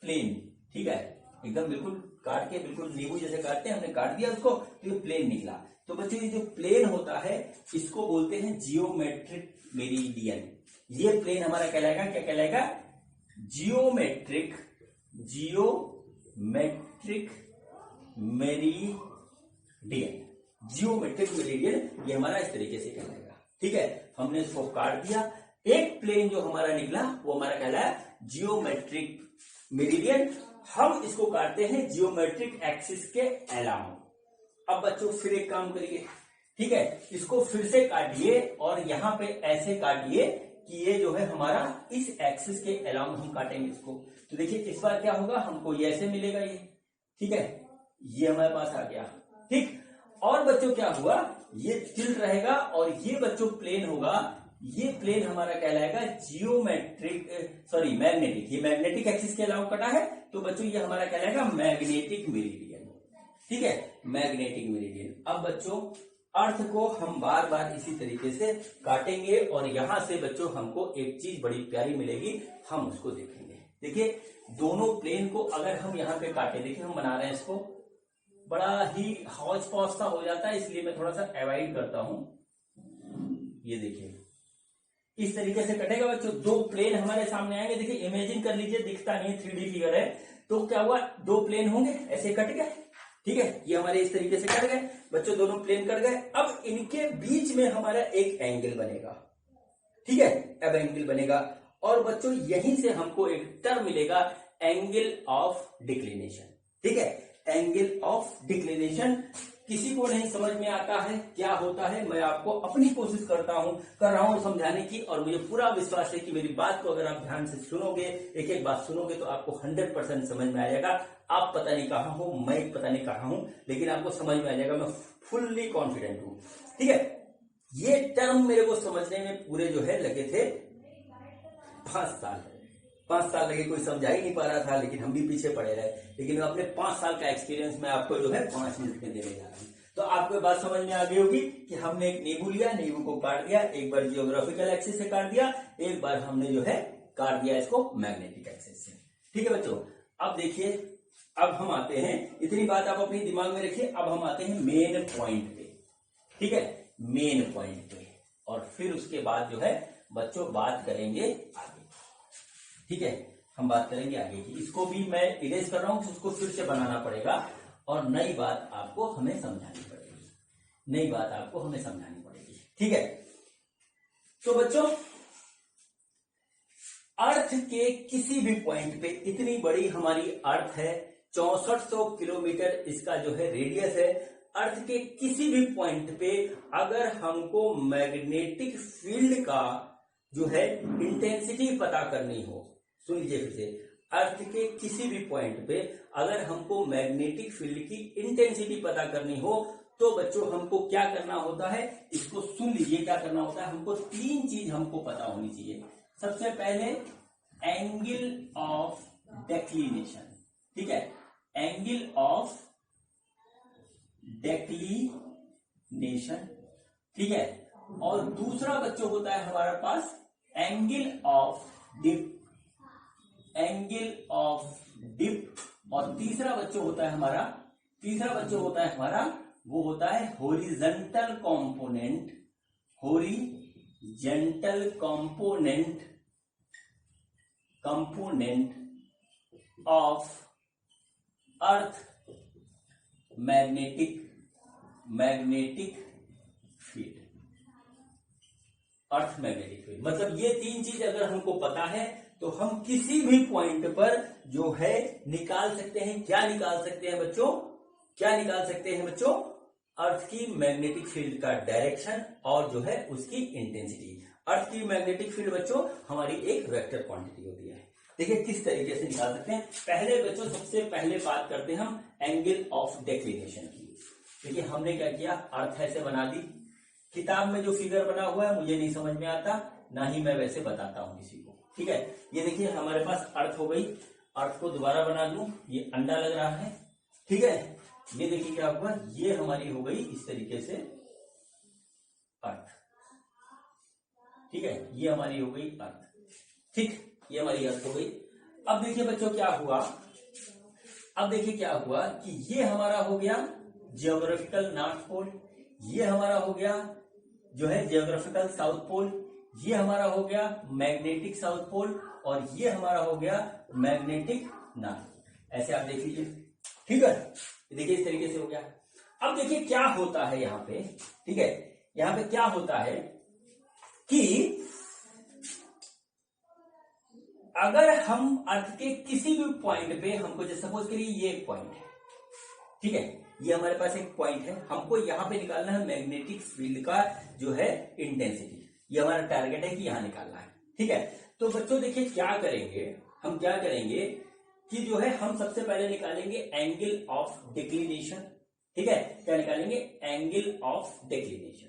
प्लेन। ठीक है, एकदम बिल्कुल काट के, बिल्कुल नींबू जैसे काटते हैं, हमने काट दिया उसको तो ये प्लेन निकला। तो बच्चों ये जो प्लेन होता है इसको बोलते हैं जियोमेट्रिक मेरिडियन। ये प्लेन हमारा कहलाएगा, क्या कहलाएगा, जियोमेट्रिक मेरिडियन। जियोमेट्रिक मेरिडियन ये हमारा इस तरीके से कहलाएगा। ठीक है, हमने इसको काट दिया, एक प्लेन जो हमारा निकला वो हमारा कहलाया जियोमेट्रिक मेरिडियन। हम इसको काटते हैं जियोमेट्रिक एक्सिस के अलावा। अब बच्चों फिर एक काम करिए, ठीक है, इसको फिर से काटिए और यहां पे ऐसे काटिए कि ये जो है हमारा इस एक्सिस के अलावा हम काटेंगे इसको। तो देखिए इस बार क्या होगा, हमको ये ऐसे मिलेगा ये। ठीक है, ये हमारे पास आ गया। ठीक, और बच्चों क्या हुआ, ये टिल्ट रहेगा और ये बच्चों प्लेन होगा, ये प्लेन हमारा कहलाएगा मैग्नेटिक। ये मैग्नेटिक एक्सिस के अलावा कटा है, तो बच्चों ये हमारा कहलाएगा मैग्नेटिक मेरिडियन। ठीक है, मैग्नेटिक मेरिडियन। अब बच्चों अर्थ को हम बार बार इसी तरीके से काटेंगे और यहां से बच्चों हमको एक चीज बड़ी प्यारी मिलेगी, हम उसको देखेंगे। देखिए दोनों प्लेन को अगर हम यहाँ पे काटे, देखिए हम बना रहे हैं इसको, बड़ा ही हौच पौच सा हो जाता है, इसलिए मैं थोड़ा सा अवॉइड करता हूं। ये देखिए इस तरीके से कटेगा बच्चों, 2 प्लेन हमारे सामने आएंगे। देखिए इमेजिन कर लीजिए, दिखता नहीं है, 3D फिगर है, तो क्या हुआ, 2 प्लेन होंगे ऐसे कट गए। ठीक है, ये हमारे इस तरीके से कट गए बच्चों, दोनों प्लेन कट गए। अब इनके बीच में हमारा एक एंगल बनेगा। ठीक है, अब एंगल बनेगा और बच्चों यहीं से हमको एक टर्म मिलेगा, एंगल ऑफ डिक्लिनेशन। ठीक है, एंगल ऑफ डिक्लिनेशन किसी को नहीं समझ में आता है क्या होता है, मैं आपको अपनी कोशिश कर रहा हूं समझाने की, और मुझे पूरा विश्वास है कि मेरी बात को अगर आप ध्यान से सुनोगे, एक एक बात सुनोगे, तो आपको 100% समझ में आ जाएगा। आप पता नहीं कहां हो, मैं पता नहीं कहां हूं, लेकिन आपको समझ में आ जाएगा, मैं फुल्ली कॉन्फिडेंट हूं। ठीक है, ये टर्म मेरे को समझने में पूरे जो है लगे थे 5 साल लगे, कोई समझा ही नहीं पा रहा था, लेकिन हम भी पीछे पड़े रहे। लेकिन अपने 5 साल का एक्सपीरियंस मैं आपको जो है 5 मिनट में देने जा रहा हूं। तो आपको बात समझ में आ गई होगी कि हमने एक नींबू लिया, नींबू को काट दिया, एक बार जियोग्राफिकल एक्सिस से काट दिया, एक बार हमने जो है काट दिया इसको मैग्नेटिक एक्सिस से। ठीक है बच्चों, अब देखिए, अब हम आते हैं, इतनी बात आप अपनी दिमाग में रखिए। अब हम आते हैं मेन पॉइंट पे। ठीक है, मेन पॉइंट पे, और फिर उसके बाद जो है बच्चों बात करेंगे आगे। ठीक है, हम बात करेंगे आगे की। इसको भी मैं इरेज कर रहा हूं, उसको फिर से बनाना पड़ेगा और नई बात आपको हमें समझानी पड़ेगी, नई बात आपको हमें समझानी पड़ेगी। ठीक है, तो बच्चों अर्थ के किसी भी पॉइंट पे, इतनी बड़ी हमारी अर्थ है, 6400 किलोमीटर इसका जो है रेडियस है। अर्थ के किसी भी पॉइंट पे अगर हमको मैग्नेटिक फील्ड का जो है इंटेंसिटी पता करनी हो, सुन लीजिए फिर से, अर्थ के किसी भी पॉइंट पे अगर हमको मैग्नेटिक फील्ड की इंटेंसिटी पता करनी हो तो बच्चों हमको क्या करना होता है, इसको सुन लीजिए, क्या करना होता है। हमको तीन चीज हमको पता होनी चाहिए। सबसे पहले एंगल ऑफ डेक्लिनेशन। ठीक है, एंगल ऑफ डेक्लिनेशन। ठीक है, और दूसरा बच्चों होता है हमारे पास angle of dip, angle of dip, और तीसरा बच्चों होता है हमारा, वो होता है horizontal component, horizontal component of earth magnetic field. Earth magnetic field मतलब ये तीन चीज अगर हमको पता है तो हम किसी भी पॉइंट पर जो है निकाल सकते हैं। क्या निकाल सकते हैं बच्चों, क्या निकाल सकते हैं बच्चों? अर्थ की मैग्नेटिक फील्ड का डायरेक्शन और जो है उसकी इंटेंसिटी। अर्थ की मैग्नेटिक फील्ड बच्चों हमारी एक वेक्टर क्वांटिटी होती है। देखिए किस तरीके से निकाल सकते हैं। पहले बच्चों सबसे पहले बात करते हैं हम एंगल ऑफ डेक्लिनेशन की। देखिए हमने क्या किया, अर्थ ऐसे बना दी। किताब में जो फिगर बना हुआ है मुझे नहीं समझ में आता, ना ही मैं वैसे बताता हूं किसी को। ठीक है, ये देखिए हमारे पास अर्थ हो गई। अर्थ को दोबारा बना लूं, ये अंडा लग रहा है। ठीक है, ये देखिए क्या हुआ, ये हमारी हो गई इस तरीके से अर्थ। ठीक है, ये हमारी हो गई अर्थ। ठीक, ये हमारी अर्थ हो गई। अब देखिए बच्चों क्या हुआ, अब देखिए क्या हुआ कि ये हमारा हो गया जियोग्राफिकल नॉर्थ पोल, ये हमारा हो गया जो है जियोग्राफिकल साउथ पोल, ये हमारा हो गया मैग्नेटिक साउथ पोल, और ये हमारा हो गया मैग्नेटिक नॉर्थ। ऐसे आप देख लीजिए। ठीक है, देखिए इस तरीके से हो गया। अब देखिए क्या होता है यहाँ पे। ठीक है, यहाँ पे क्या होता है कि अगर हम अर्थ के किसी भी पॉइंट पे, हमको जैसे सपोज करिए ये एक पॉइंट है। ठीक है, ये हमारे पास एक पॉइंट है, हमको यहां पे निकालना है मैग्नेटिक फील्ड का जो है इंटेंसिटी। ये हमारा टारगेट है कि यहां निकालना है। ठीक है, तो बच्चों देखिए क्या करेंगे, हम क्या करेंगे कि जो है हम सबसे पहले निकालेंगे एंगल ऑफ डिक्लिनेशन। ठीक है, क्या निकालेंगे, एंगल ऑफ डिक्लिनेशन।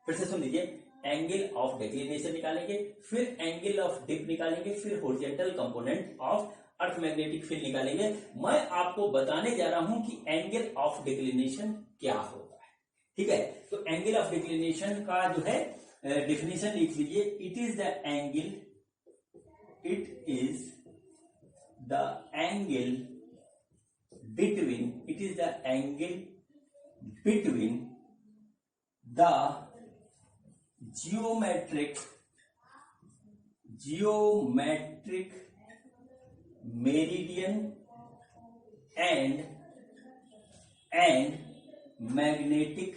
फिर से सुन लीजिए, एंगल ऑफ डिक्लिनेशन निकालेंगे, फिर एंगल ऑफ डिप निकालेंगे, फिर horizontal component of earth magnetic field निकालेंगे। मैं आपको बताने जा रहा हूं कि एंगल ऑफ डिक्लिनेशन क्या होता है। ठीक है, तो एंगल ऑफ डिक्लिनेशन का जो है डेफिनेशन लिख लीजिए। It is the angle between the geometric meridian and magnetic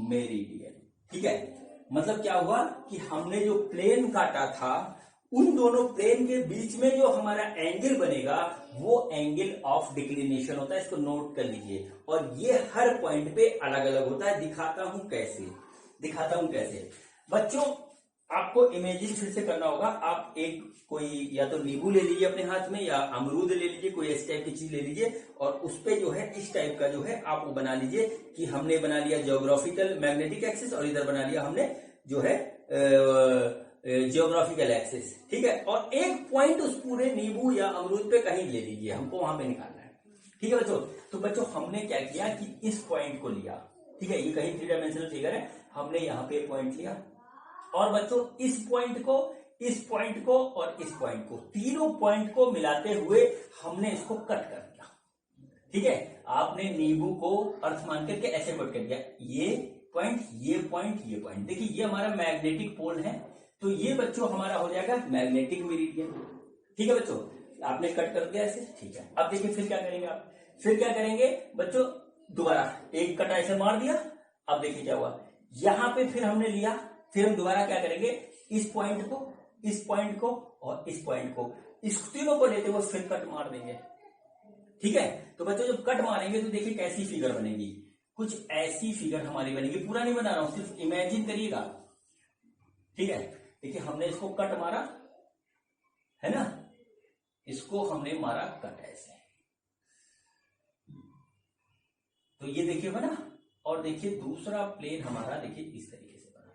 meridian। ठीक है, मतलब क्या हुआ कि हमने जो प्लेन काटा था उन दोनों प्लेन के बीच में जो हमारा एंगल बनेगा वो एंगल ऑफ डिक्लिनेशन होता है। इसको नोट कर लीजिए, और ये हर पॉइंट पे अलग अलग होता है। दिखाता हूं कैसे बच्चों, आपको इमेजिन फिर से करना होगा। आप एक कोई या तो नींबू ले लीजिए अपने हाथ में, या अमरूद ले लीजिए, कोई इस टाइप की चीज ले लीजिए, और उस पे जो है इस टाइप का जो है आप वो बना लीजिए कि हमने बना लिया जियोग्राफिकल मैग्नेटिक एक्सिस, और इधर बना लिया हमने जो है जियोग्राफिकल एक्सिस। ठीक है, और एक पॉइंट उस पूरे नींबू या अमरूद पे कहीं ले लीजिए, हमको वहां पे निकालना है। ठीक है बच्चों, तो बच्चों हमने क्या किया कि इस पॉइंट को लिया। ठीक है, ये कहीं 3 डायमेंशनल फिगर है, हमने यहाँ पे पॉइंट लिया। और बच्चों इस पॉइंट को, इस पॉइंट को और इस पॉइंट को, तीनों पॉइंट को मिलाते हुए हमने इसको कट कर दिया। ठीक है, आपने नींबू को अर्थ मान करके ऐसे कट कर दिया, ये पॉइंट, ये पॉइंट, ये पॉइंट। देखिए ये हमारा मैग्नेटिक पोल है, तो ये बच्चों हमारा हो जाएगा मैग्नेटिक मेरिडियन। ठीक है बच्चों, आपने कट कर दिया ऐसे। ठीक है, अब देखिए फिर क्या करेंगे आप, फिर क्या करेंगे बच्चों, दोबारा एक कट ऐसे मार दिया। अब देखिए क्या हुआ, यहां पे फिर हमने लिया, फिर हम दोबारा क्या करेंगे, इस पॉइंट को, इस पॉइंट को और इस पॉइंट को, इस तीनों को लेते हुए फिर कट मार देंगे। ठीक है, तो बच्चों जब कट मारेंगे तो देखिए कैसी फिगर बनेगी, कुछ ऐसी फिगर हमारी बनेगी। पूरा नहीं बना रहा हूं, सिर्फ इमेजिन करिएगा। ठीक है, देखिए हमने इसको कट मारा है ना, इसको हमने मारा कट ऐसे, तो ये देखिए बना। और देखिए दूसरा प्लेन हमारा देखिए इस तरीके से बना।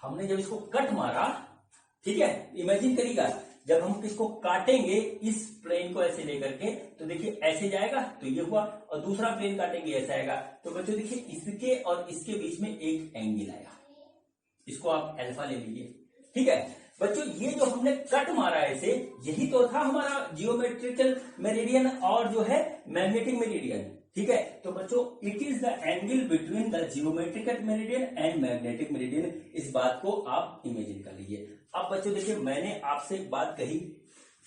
हमने जब इसको कट मारा, ठीक है, इमेजिन करिएगा जब हम इसको काटेंगे इस प्लेन को ऐसे लेकर के, तो देखिए ऐसे जाएगा, तो ये हुआ, और दूसरा प्लेन काटेंगे ऐसा आएगा। तो बच्चों देखिए इसके और इसके बीच में एक एंगल आया, इसको आप अल्फा ले लीजिए। ठीक है बच्चों, ये जो हमने कट मारा ऐसे, यही तो था हमारा जियोमेट्रिकल मेरिडियन और जो है मैग्नेटिक मेरिडियन। ठीक है, तो बच्चों it is the angle between the geometrical meridian and magnetic meridian. इस बात को आप इमेजिन कर लीजिए। अब बच्चों देखिए मैंने आपसे एक बात कही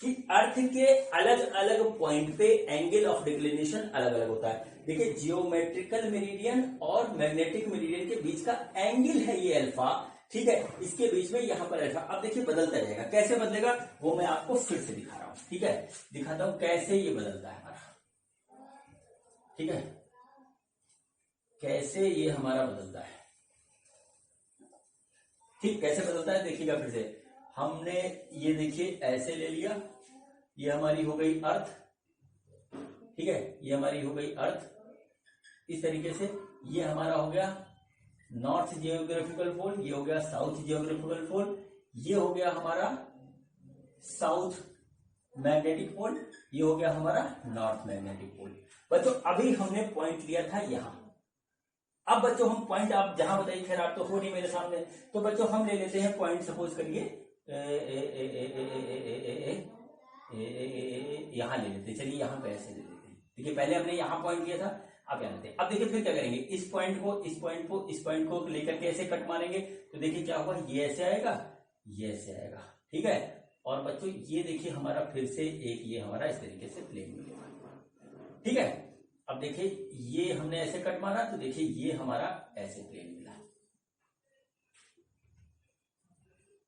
कि अर्थ के अलग अलग पॉइंट पे एंगल ऑफ डिक्लिनेशन अलग अलग होता है। देखिए जियोमेट्रिकल मेरिडियन और मैग्नेटिक मेरिडियन के बीच का एंगल है ये अल्फा। ठीक है, इसके बीच में यहां पर अल्फा। अब देखिए बदलता जाएगा, कैसे बदलेगा वो मैं आपको फिर से दिखा रहा हूं। ठीक है, दिखाता हूं कैसे ये बदलता है हमारा। ठीक है, कैसे ये हमारा बदलता है। ठीक, कैसे बदलता है देखिएगा फिर से। हमने ये देखिए ऐसे ले लिया, ये हमारी हो गई अर्थ। ठीक है, ये हमारी हो गई अर्थ इस तरीके से। ये हमारा हो गया नॉर्थ जियोग्राफिकल पोल, ये हो गया साउथ जियोग्राफिकल पोल, ये हो गया हमारा साउथ मैग्नेटिक पोल, ये हो गया हमारा नॉर्थ मैग्नेटिक पोल। बच्चों अभी हमने पॉइंट लिया था यहां। अब बच्चों हम पॉइंट, आप जहां बताइए, खैर आप तो हो नहीं मेरे सामने, तो बच्चों हम ले लेते हैं पॉइंट, सपोज करिए यहां ले लेते, चलिए यहां पे ऐसे ले लेते हैं। देखिए पहले हमने यहां पॉइंट लिया था, अब यहाँ लेते हैं। अब देखिए फिर क्या करेंगे, इस पॉइंट को, इस पॉइंट को, इस पॉइंट को लेकर के ऐसे कट मारेंगे, तो देखिए क्या हुआ, ये ऐसे आएगा, ये ऐसे आएगा। ठीक है, और बच्चों ये देखिए हमारा फिर से एक ये हमारा इस तरीके से प्लेन मिलेगा। ठीक है, अब देखिए ये हमने ऐसे कट मारा, तो देखिए ये हमारा ऐसे प्लेन मिला।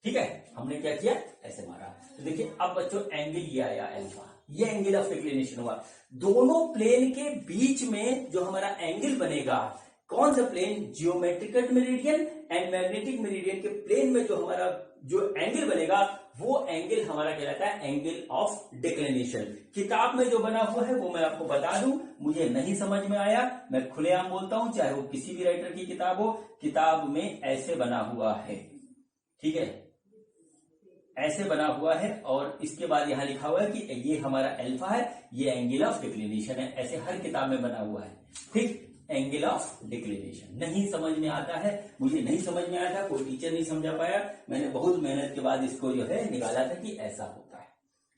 ठीक है, हमने क्या किया, ऐसे मारा, तो देखिए अब बच्चों एंगल ये आया अल्फा, ये एंगल ऑफ डिक्लिनेशन हुआ। दोनों प्लेन के बीच में जो हमारा एंगल बनेगा, कौन सा plane, geometrical meridian and magnetic meridian के प्लेन में जो हमारा जो एंगल बनेगा, वो एंगल हमारा कहलाता है एंगल ऑफ डिक्लिनेशन। किताब में जो बना हुआ है वो मैं आपको बता दूं, मुझे नहीं समझ में आया, मैं खुलेआम बोलता हूं, चाहे वो किसी भी राइटर की किताब हो, किताब में ऐसे बना हुआ है। ठीक है, ऐसे बना हुआ है, और इसके बाद यहां लिखा हुआ है कि ये हमारा अल्फा है, ये एंगल ऑफ डिक्लिनेशन है। ऐसे हर किताब में बना हुआ है। ठीक, एंगल ऑफ डिक्लिनेशन नहीं समझ में आता है, मुझे नहीं समझ में आया था, कोई टीचर नहीं समझा पाया, मैंने बहुत मेहनत के बाद इसको जो है निकाला था कि ऐसा होता है।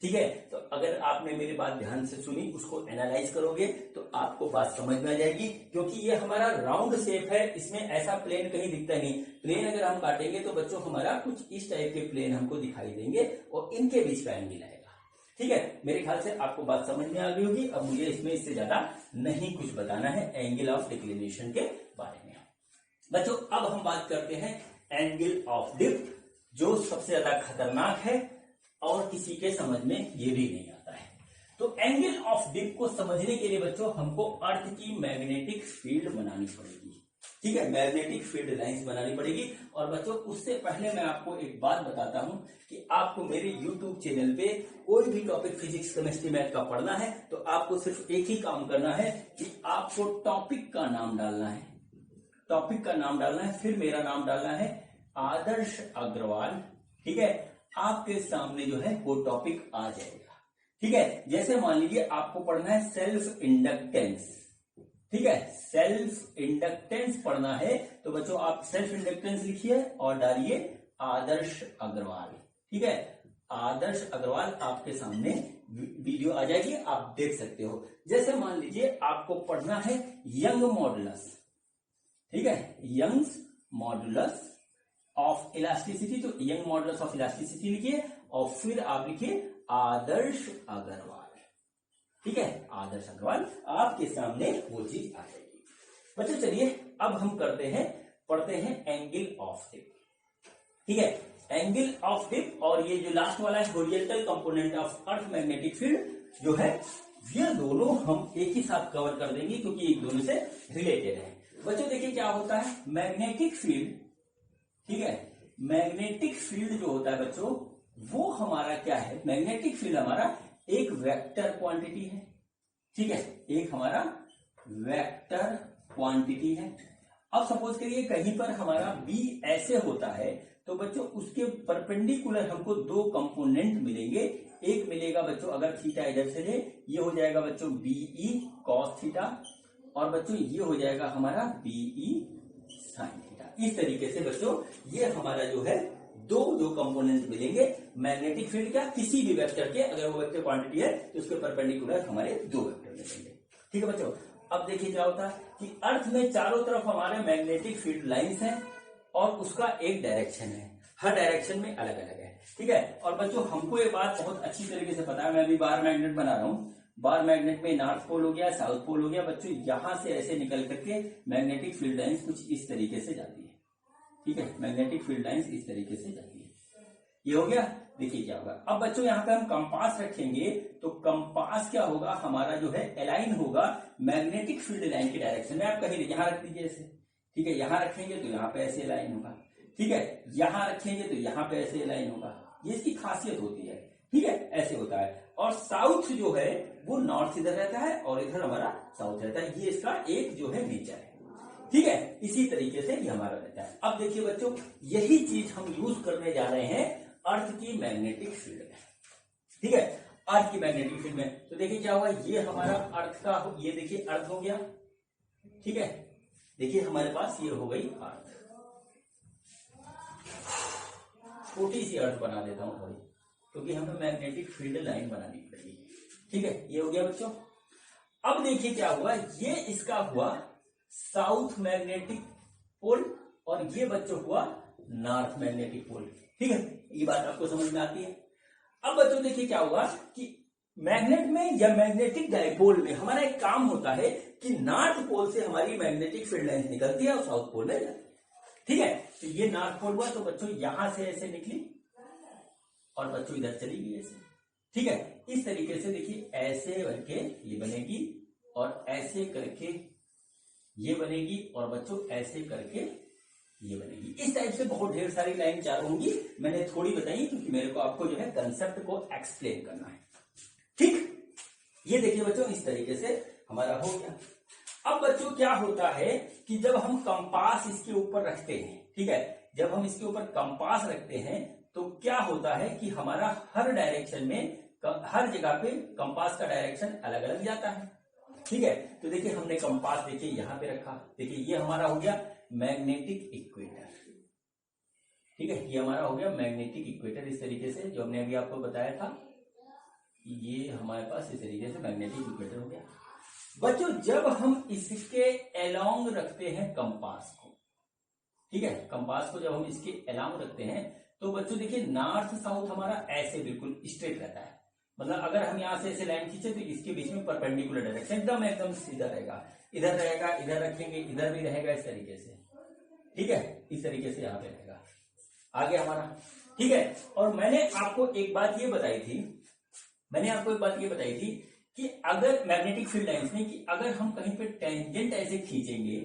ठीक है, तो अगर आपने मेरी बात ध्यान से सुनी, उसको एनालाइज करोगे तो आपको बात समझ में आ जाएगी। क्योंकि ये हमारा राउंड शेप है, इसमें ऐसा प्लेन कहीं दिखता नहीं। प्लेन अगर हम काटेंगे तो बच्चों हमारा कुछ इस टाइप के प्लेन हमको दिखाई देंगे, और इनके बीच का एंगल आएगा। ठीक है, मेरे ख्याल से आपको बात समझ में आ गई होगी। अब मुझे इसमें इससे ज्यादा नहीं कुछ बताना है एंगल ऑफ डिक्लिनेशन के बारे में। बच्चों अब हम बात करते हैं एंगल ऑफ डिप, जो सबसे ज्यादा खतरनाक है और किसी के समझ में ये भी नहीं आता है। तो एंगल ऑफ डिप को समझने के लिए बच्चों हमको अर्थ की मैग्नेटिक फील्ड बनानी पड़ेगी। ठीक है, मैग्नेटिक फील्ड लाइंस बनानी पड़ेगी। और बच्चों उससे पहले मैं आपको एक बात बताता हूं कि आपको मेरे YouTube चैनल पे कोई भी टॉपिक फिजिक्स, केमिस्ट्री, मैथ का पढ़ना है तो आपको सिर्फ एक ही काम करना है कि आपको टॉपिक का नाम डालना है, टॉपिक का नाम डालना है, फिर मेरा नाम डालना है आदर्श अग्रवाल। ठीक है, आपके सामने जो है वो टॉपिक आ जाएगा। ठीक है, जैसे मान लीजिए आपको पढ़ना है सेल्फ इंडक्टेंस। ठीक है, सेल्फ इंडक्टेंस पढ़ना है तो बच्चों आप सेल्फ इंडक्टेंस लिखिए और डालिए आदर्श अग्रवाल। ठीक है, आदर्श अग्रवाल आपके सामने वीडियो आ जाएगी, आप देख सकते हो। जैसे मान लीजिए आपको पढ़ना है यंग मॉडुलस, ठीक है, यंग्स मॉडुलस ऑफ इलास्टिसिटी, तो यंग मॉडुलस ऑफ इलास्टिसिटी लिखिए और फिर आप लिखिए आदर्श अग्रवाल। ठीक है, आदर्श अग्रवाल आपके सामने वो चीज आ जाएगी। बच्चों चलिए अब हम पढ़ते हैं एंगल ऑफ टिप। ठीक है, एंगल ऑफ टिप और ये जो लास्ट वाला है horizontal component of earth magnetic field जो है, ये दोनों हम एक ही साथ कवर कर देंगे क्योंकि एक दोनों से रिलेटेड है। बच्चों देखिए क्या होता है मैग्नेटिक फील्ड। ठीक है, मैग्नेटिक फील्ड जो होता है बच्चों वो हमारा क्या है, मैग्नेटिक फील्ड हमारा एक वेक्टर क्वांटिटी है। ठीक है, एक हमारा वेक्टर क्वांटिटी है। अब सपोज करिए कहीं पर हमारा बी ऐसे होता है तो बच्चों उसके परपेंडिकुलर हमको दो कंपोनेंट मिलेंगे। एक मिलेगा बच्चों अगर थीटा इधर से ले, ये हो जाएगा बच्चों बीई कॉस थीटा, और बच्चों ये हो जाएगा हमारा बीई साइन थीटा। इस तरीके से बच्चों ये हमारा जो है दो कंपोनेंट मिलेंगे मैग्नेटिक फील्ड का किसी भी वेक्टर के, अगर वो वेक्टर क्वांटिटी है तो उसके परपेंडिकुलर हमारे दो वेक्टर मिलेंगे। ठीक है बच्चों, अब देखिए क्या होता है कि अर्थ में चारों तरफ हमारे मैग्नेटिक फील्ड लाइंस हैं और उसका एक डायरेक्शन है, हर डायरेक्शन में अलग अलग है। ठीक है, और बच्चों हमको ये बात बहुत अच्छी तरीके से पता है, मैं अभी बार मैग्नेट बना रहा हूँ, बार मैग्नेट में नॉर्थ पोल हो गया, साउथ पोल हो गया। बच्चों यहां से ऐसे निकल करके मैग्नेटिक फील्ड लाइंस कुछ इस तरीके से जाती है। ठीक है, मैग्नेटिक फील्ड लाइंस इस तरीके से जाती है। ये हो गया, देखिए क्या होगा। अब बच्चों यहाँ पे हम कंपास रखेंगे तो कंपास क्या होगा हमारा जो है अलाइन होगा मैग्नेटिक फील्ड लाइन के डायरेक्शन में। आप कहीं यहाँ रख दीजिए ऐसे। ठीक है, यहाँ रखेंगे तो यहाँ पे ऐसे अलाइन होगा। ठीक है, यहाँ रखेंगे तो यहाँ पे ऐसे अलाइन होगा। ये इसकी खासियत होती है। ठीक है, ऐसे होता है। और साउथ जो है वो नॉर्थ इधर रहता है और इधर हमारा साउथ रहता है। ये इसका एक जो है नेचर है। ठीक है, इसी तरीके से ये हमारा रहता है। अब देखिए बच्चों यही चीज हम यूज करने जा रहे हैं अर्थ की मैग्नेटिक फील्ड में। ठीक है, अर्थ की मैग्नेटिक फील्ड में तो देखिए क्या हुआ, ये हमारा अर्थ का, ये देखिए अर्थ हो गया। ठीक है, देखिए हमारे पास ये हो गई अर्थ। छोटी सी अर्थ बना देता हूं थोड़ी, क्योंकि हमें मैग्नेटिक फील्ड लाइन बनानी पड़ेगी। ठीक है, ये हो गया बच्चों। अब देखिए क्या हुआ, ये इसका हुआ साउथ मैग्नेटिक पोल और ये बच्चों हुआ नॉर्थ मैग्नेटिक पोल। ठीक है, ये बात आपको समझ में आती है। अब बच्चों देखिए क्या हुआ कि मैग्नेट में या मैग्नेटिक डायपोल में हमारा एक काम होता है कि नॉर्थ पोल से हमारी मैग्नेटिक फील्ड लाइन निकलती है और साउथ पोल में जाती है। ठीक है, तो ये नॉर्थ पोल हुआ तो बच्चों यहां से ऐसे निकली और बच्चों इधर चली गई ऐसे। ठीक है, इस तरीके से देखिए ऐसे करके ये बनेगी और ऐसे करके ये बनेगी और बच्चों ऐसे करके ये बनेगी। इस टाइप से बहुत ढेर सारी लाइन चारों होंगी। मैंने थोड़ी बताई क्योंकि मेरे को आपको जो है कंसेप्ट को एक्सप्लेन करना है। ठीक, ये देखिए बच्चों इस तरीके से हमारा हो गया। अब बच्चों क्या होता है कि जब हम कंपास इसके ऊपर रखते हैं, ठीक है, जब हम इसके ऊपर कंपास रखते हैं तो क्या होता है कि हमारा हर डायरेक्शन में, हर जगह पे कंपास का डायरेक्शन अलग अलग जाता है। ठीक है, तो देखिए हमने कंपास देखिए यहां पे रखा। देखिए ये हमारा हो गया मैग्नेटिक इक्वेटर। ठीक है, ये हमारा हो गया मैग्नेटिक इक्वेटर। इस तरीके से जो हमने अभी आपको बताया था, ये हमारे पास इस तरीके से मैग्नेटिक इक्वेटर हो गया। बच्चों जब हम इसके अलोंग रखते हैं कंपास को, ठीक है, कंपास को जब हम इसके अलोंग रखते हैं तो बच्चों देखिए नॉर्थ साउथ हमारा ऐसे बिल्कुल स्ट्रेट रहता है। मतलब अगर हम यहां से ऐसे लाइन खींचे तो इसके बीच में परपेंडिकुलर डायरेक्शन एकदम सीधा रहेगा। इधर रहेगा, इधर रखेंगे, इधर भी रहेगा, इस तरीके से। ठीक है, इस तरीके से यहाँ पे रहेगा आगे हमारा। ठीक है, और मैंने आपको एक बात ये बताई थी कि अगर मैग्नेटिक फील्ड लाइंस में कि अगर हम कहीं पे टेंजेंट ऐसे खींचेंगे,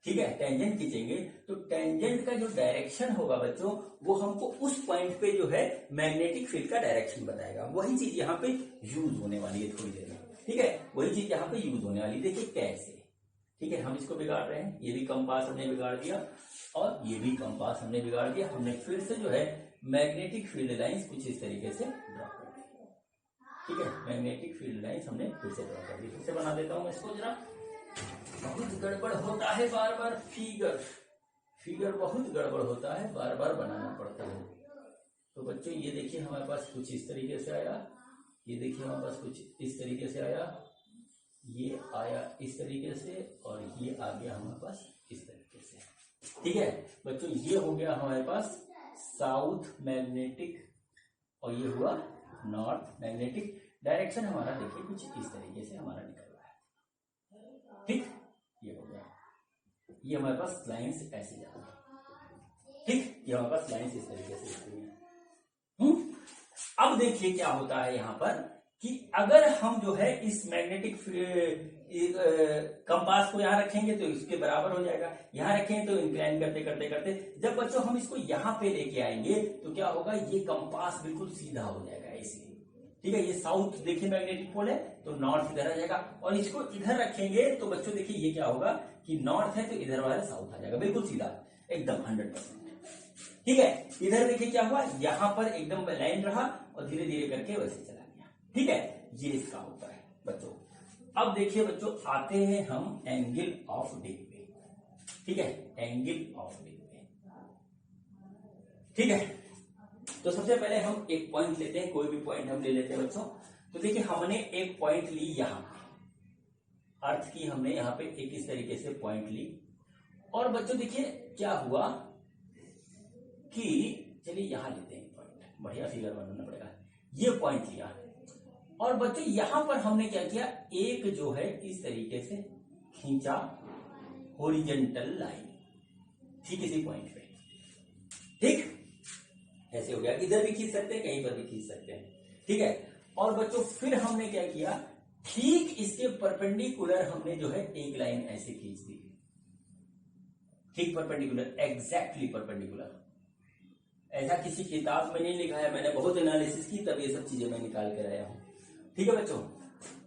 ठीक है, टेंजेंट खींचेंगे तो टेंजेंट का जो डायरेक्शन होगा बच्चों वो हमको उस पॉइंट पे जो है मैग्नेटिक फील्ड का डायरेक्शन बताएगा। वही चीज यहाँ पे यूज होने वाली है थोड़ी देर में। ठीक है, वही चीज यहाँ पे यूज होने वाली है। देखिए कैसे। ठीक है, हम इसको बिगाड़ रहे हैं, ये भी कंपास हमने बिगाड़ दिया और ये भी कंपास हमने बिगाड़ दिया। हमने फिर से जो है मैग्नेटिक फील्ड लाइंस कुछ इस तरीके से ड्रॉ कर दी। ठीक है, मैग्नेटिक फील्ड लाइंस हमने फिर से ड्रॉ कर दी। फिर से बना देता हूं मैं इसको जरा। बहुत गड़बड़ होता है बार बार, फिगर बहुत गड़बड़ होता है, बार बार बनाना पड़ता है। तो बच्चों ये देखिए हमारे पास कुछ इस तरीके से आया, ये देखिए हमारे पास कुछ इस तरीके से आया, ये आया इस तरीके से, और ये आ गया हमारे पास इस तरीके से। ठीक है बच्चों, ये हो गया हमारे पास साउथ मैग्नेटिक और ये हुआ नॉर्थ मैग्नेटिक। डायरेक्शन हमारा देखिए कुछ इस तरीके से हमारा निकल रहा है। ठीक, ये हो गया, ये हमारे पास लाइंस ऐसे जा रही है। ठीक, ये हमारे पास लाइंस इस तरीके से जाती है। अब देखिए क्या होता है यहाँ पर कि अगर हम जो है इस मैग्नेटिक कंपास को यहाँ रखेंगे तो इसके बराबर हो जाएगा, यहाँ रखेंगे तो इंक्लाइन करते करते करते जब बच्चों हम इसको यहाँ पे लेके आएंगे तो क्या होगा, ये कंपास बिल्कुल सीधा हो जाएगा इसलिए। ठीक है, ये साउथ देखिए मैग्नेटिक पोल है तो नॉर्थ इधर आ जाएगा, और इसको इधर रखेंगे तो बच्चों देखिए ये क्या होगा कि नॉर्थ है तो इधर वाला साउथ आ जाएगा, बिल्कुल सीधा एकदम 100%। ठीक है, इधर देखिए क्या हुआ, यहाँ पर एकदम लाइन रहा और धीरे धीरे करके वैसे चला गया। ठीक है, ये इसका होता है बच्चों। अब देखिए बच्चों, आते हैं हम एंगल ऑफ डिप पे। ठीक है, एंगल ऑफ डिप पे। ठीक है, तो सबसे पहले हम एक पॉइंट लेते हैं, कोई भी पॉइंट हम ले लेते हैं बच्चों। तो देखिए हमने एक पॉइंट ली यहाँ पे, अर्थ की हमने यहाँ पे एक इस तरीके से पॉइंट ली, और बच्चों देखिए क्या हुआ कि चलिए यहां लेते हैं पॉइंट, बढ़िया फिगर बनाना पड़ेगा। ये पॉइंट लिया, और बच्चों यहां पर हमने क्या किया, एक जो है इस तरीके से खींचा हॉरिजॉन्टल लाइन, ठीक इसी पॉइंट पे। ठीक, ऐसे हो गया, इधर भी खींच सकते हैं, कहीं पर भी खींच सकते हैं। ठीक है, और बच्चों फिर हमने क्या किया, ठीक इसके परपेंडिकुलर हमने जो है एक लाइन ऐसे खींच दी, ठीक परपेंडिकुलर, एग्जैक्टली परपेंडिकुलर। ऐसा किसी किताब में नहीं लिखा है, मैंने बहुत एनालिसिस की तब ये सब चीजें मैं निकाल कर आया हूं। ठीक है बच्चों,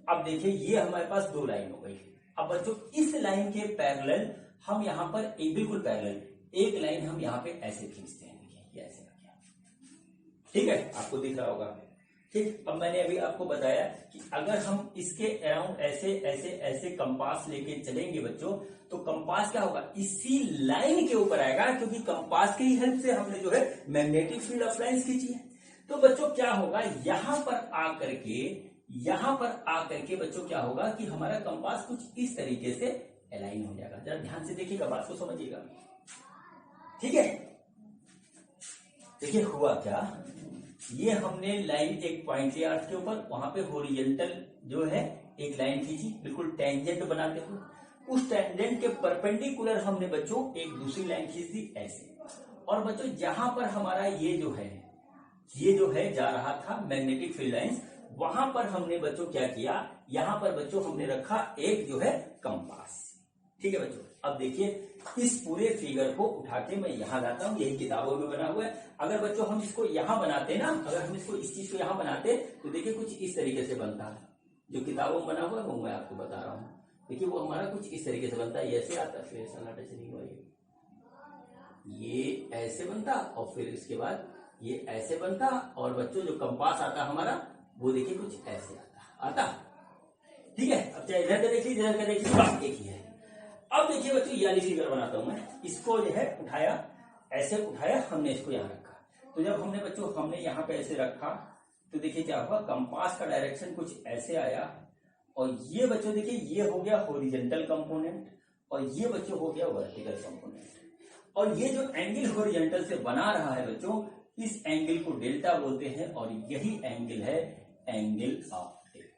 अब देखिए ये हमारे पास दो लाइन हो गई। अब बच्चों इस लाइन के पैरेलल हम यहां पर एक बिल्कुल पैरेलल एक लाइन हम यहां पे ऐसे खींचते हैं, देखिए ये ऐसे रख गया। ठीक है, आपको दिख रहा होगा। ठीक, अब मैंने अभी आपको बताया कि अगर हम इसके अराउंड ऐसे ऐसे ऐसे कंपास लेके चलेंगे बच्चों, तो कंपास क्या होगा, इसी लाइन के ऊपर आएगा, क्योंकि कंपास की हेल्प से हमने जो है मैग्नेटिक फील्ड ऑफ लाइंस खींची है। तो बच्चों क्या होगा, यहां पर आकर के बच्चों क्या होगा कि हमारा कंपास कुछ इस तरीके से अलाइन हो जाएगा। जरा ध्यान से देखिएगा, बात को समझिएगा। ठीक है, देखिए हुआ क्या, ये हमने लाइन एक पॉइंट लिया अर्थ के ऊपर, वहां पे हॉरिजॉन्टल जो है एक लाइन खींची, बिल्कुल टेंजेंट बनाते हुए, उस टेंजेंट के परपेंडिकुलर हमने बच्चों एक दूसरी लाइन खींच दी ऐसे। और बच्चों जहां पर हमारा ये जो है जा रहा था मैग्नेटिक फील्ड लाइंस, वहां पर हमने बच्चों क्या किया, यहां पर बच्चों हमने रखा एक जो है कंपास। ठीक है बच्चों, अब देखिए इस पूरे फिगर को उठा के मैं यहां लाता हूं, यही किताबों में बना हुआ है। अगर बच्चों हम इसको यहां बनाते ना, अगर हम इसको इस चीज को यहां बनाते तो देखिए कुछ इस तरीके से बनता है, जो किताबों में बना हुआ है वो मैं आपको बता रहा हूं। देखिए वो हमारा कुछ इस तरीके से बनता है, ऐसे आता, फिर ऐसा टच नहीं हुआ, ये ऐसे बनता, और फिर इसके बाद ये ऐसे बनता, और बच्चों जो कंपास आता हमारा वो देखिए कुछ ऐसे आता। ठीक है, अब चाहे इधर का देखिए इधर का देखिए, बात एक ही है। अब देखिए बच्चों ये वाली फिगर बनाता हूं मैं, इसको जो है उठाया, ऐसे उठाया हमने, इसको यहां रखा। तो जब हमने बच्चों हमने यहां पे ऐसे रखा तो देखिए क्या हुआ, कंपास का डायरेक्शन कुछ ऐसे आया, और ये बच्चों देखिए ये हो गया हॉरिजॉन्टल कंपोनेंट, और ये बच्चों हो गया वर्टिकल कंपोनेंट। और ये जो एंगल हॉरिजॉन्टल से बना रहा है बच्चों, इस एंगल को डेल्टा बोलते हैं, और यही एंगल है एंगल ऑफ डिप।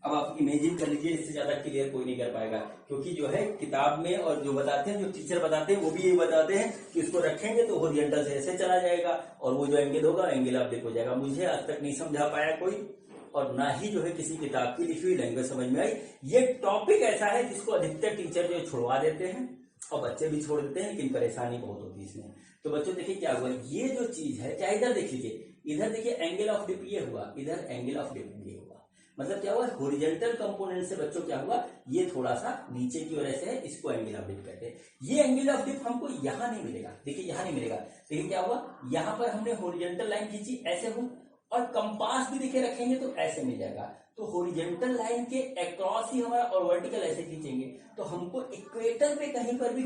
अब आप इमेजिन कर लीजिए, इससे ज्यादा क्लियर कोई नहीं कर पाएगा, क्योंकि जो है किताब में और जो बताते हैं, जो टीचर बताते हैं वो भी यही बताते हैं कि इसको रखेंगे तो हॉरिजॉन्टल से ऐसे चला जाएगा, और वो जो एंगल होगा एंगल ऑफ डिप हो जाएगा। मुझे आज तक नहीं समझा पाया कोई, और ना ही जो है किसी किताब की लिखी हुई लैंग्वेज समझ में आई। ये टॉपिक ऐसा है जिसको अधिकतर टीचर जो छुड़वा देते हैं, और बच्चे भी छोड़ देते हैं, लेकिन परेशानी बहुत होती है इसमें। तो बच्चों देखिए क्या हुआ, ये जो चीज है, चाहे इधर देख लीजिए, इधर देखिए एंगल ऑफ डिप ये हुआ, इधर एंगल ऑफ डिप ये हुआ, मतलब क्या हुआ, हॉरिजॉन्टल कंपोनेंट से बच्चों क्या हुआ, ये थोड़ा सा नीचे की वजह से है, इसको एंगल ऑफ डिप कहते हैं। ये एंगल ऑफ डिप हमको यहां नहीं मिलेगा, देखिए यहां नहीं मिलेगा, देखिए क्या हुआ, यहां पर हमने हॉरिजॉन्टल लाइन खींची ऐसे हो, और कंपास भी देखिए रखेंगे तो ऐसे मिल जाएगा। तो हॉरिजॉन्टल लाइन के अक्रॉस ही हमारा, और वर्टिकल ऐसे खींचेंगे तो हमको इक्वेटर पे कहीं पर भी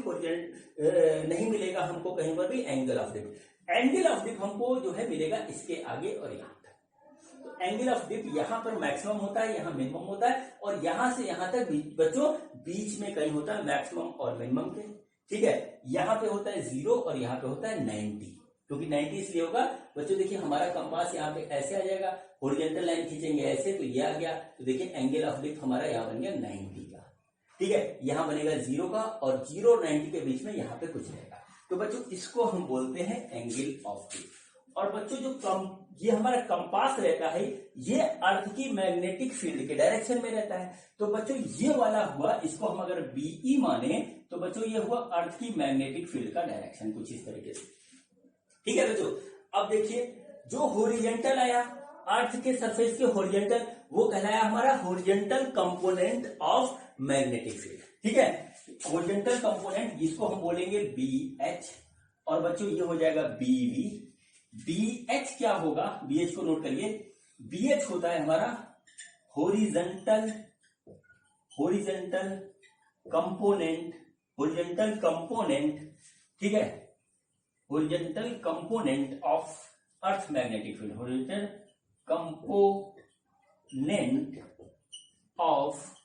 नहीं मिलेगा, हमको कहीं पर भी angle of dip. Angle of dip हमको जो है मिलेगा इसके आगे और यहाँ तक। तो एंगल ऑफ डिप यहाँ पर मैक्सिमम होता है, यहाँ मिनिमम होता है, और यहाँ से यहाँ तक बच्चों बीच में कहीं होता है मैक्सिमम और मिनिमम के। ठीक है, यहाँ पे होता है 0 और यहाँ पे होता है 90, क्योंकि 90 इसलिए होगा बच्चों, देखिए हमारा कंपास यहाँ पे ऐसे आ जाएगा, हॉरिजॉन्टल लाइन खींचेंगे ऐसे तो ये आ गया, तो देखिए एंगल ऑफ डिप हमारा यहाँ बन गया 90 का। ठीक है, यहाँ बनेगा 0 का, और 0 और 90 के बीच में यहाँ पे कुछ रहेगा, तो बच्चों इसको हम बोलते हैं एंगल ऑफ डिप। और बच्चों जो ये हमारा कंपास रहता है, ये अर्थ की मैग्नेटिक फील्ड के डायरेक्शन में रहता है। तो बच्चों ये वाला हुआ, इसको हम अगर बीई माने तो बच्चों ये हुआ अर्थ की मैग्नेटिक फील्ड का डायरेक्शन, कुछ इस तरीके से। ठीक है बच्चों, अब देखिए जो हॉरिजॉन्टल आया अर्थ के सरफेस के हॉरिजॉन्टल, वो कहलाया हमारा horizontal component of magnetic field. ठीक है, हॉरिजॉन्टल कंपोनेंट जिसको हम बोलेंगे बी एच, और बच्चों ये हो जाएगा बी वी। बी एच क्या होगा, बी एच को नोट करिए, बी एच होता है हमारा हॉरिजॉन्टल कंपोनेंट, ठीक है, horizontal component of earth magnetic field, horizontal component of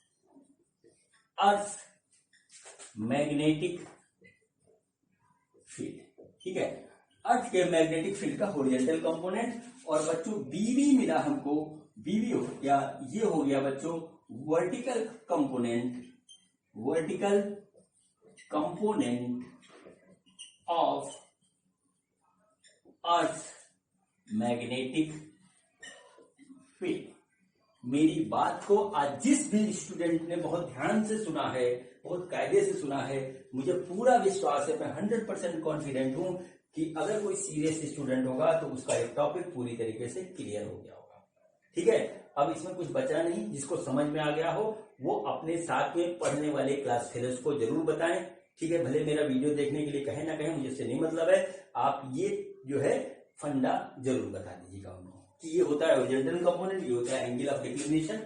earth magnetic field. ठीक है, अर्थ के मैग्नेटिक फील्ड का हॉरिजॉन्टल कंपोनेंट। और बच्चों बीवी मिला हमको, बीवी हो गया, ये हो गया बच्चों vertical component of earth magnetic field. मेरी बात को आज जिस भी स्टूडेंट ने बहुत ध्यान से सुना है, बहुत कायदे से सुना है, मुझे पूरा विश्वास है, मैं 100% कॉन्फिडेंट हूं कि अगर कोई सीरियस स्टूडेंट होगा तो उसका एक टॉपिक पूरी तरीके से क्लियर हो गया होगा। ठीक है, अब इसमें कुछ बचा नहीं, जिसको समझ में आ गया हो वो अपने साथ में पढ़ने वाले क्लास फेलोज को जरूर बताएं। ठीक है, भले मेरा वीडियो देखने के लिए कहीं ना कहीं मुझे से नहीं मतलब है, आप ये जो है फंडा जरूर बता दीजिएगा उनको कि ये होता है हॉरिजॉन्टल कंपोनेंट, ये होता है एंगल ऑफ डिक्लिनेशन,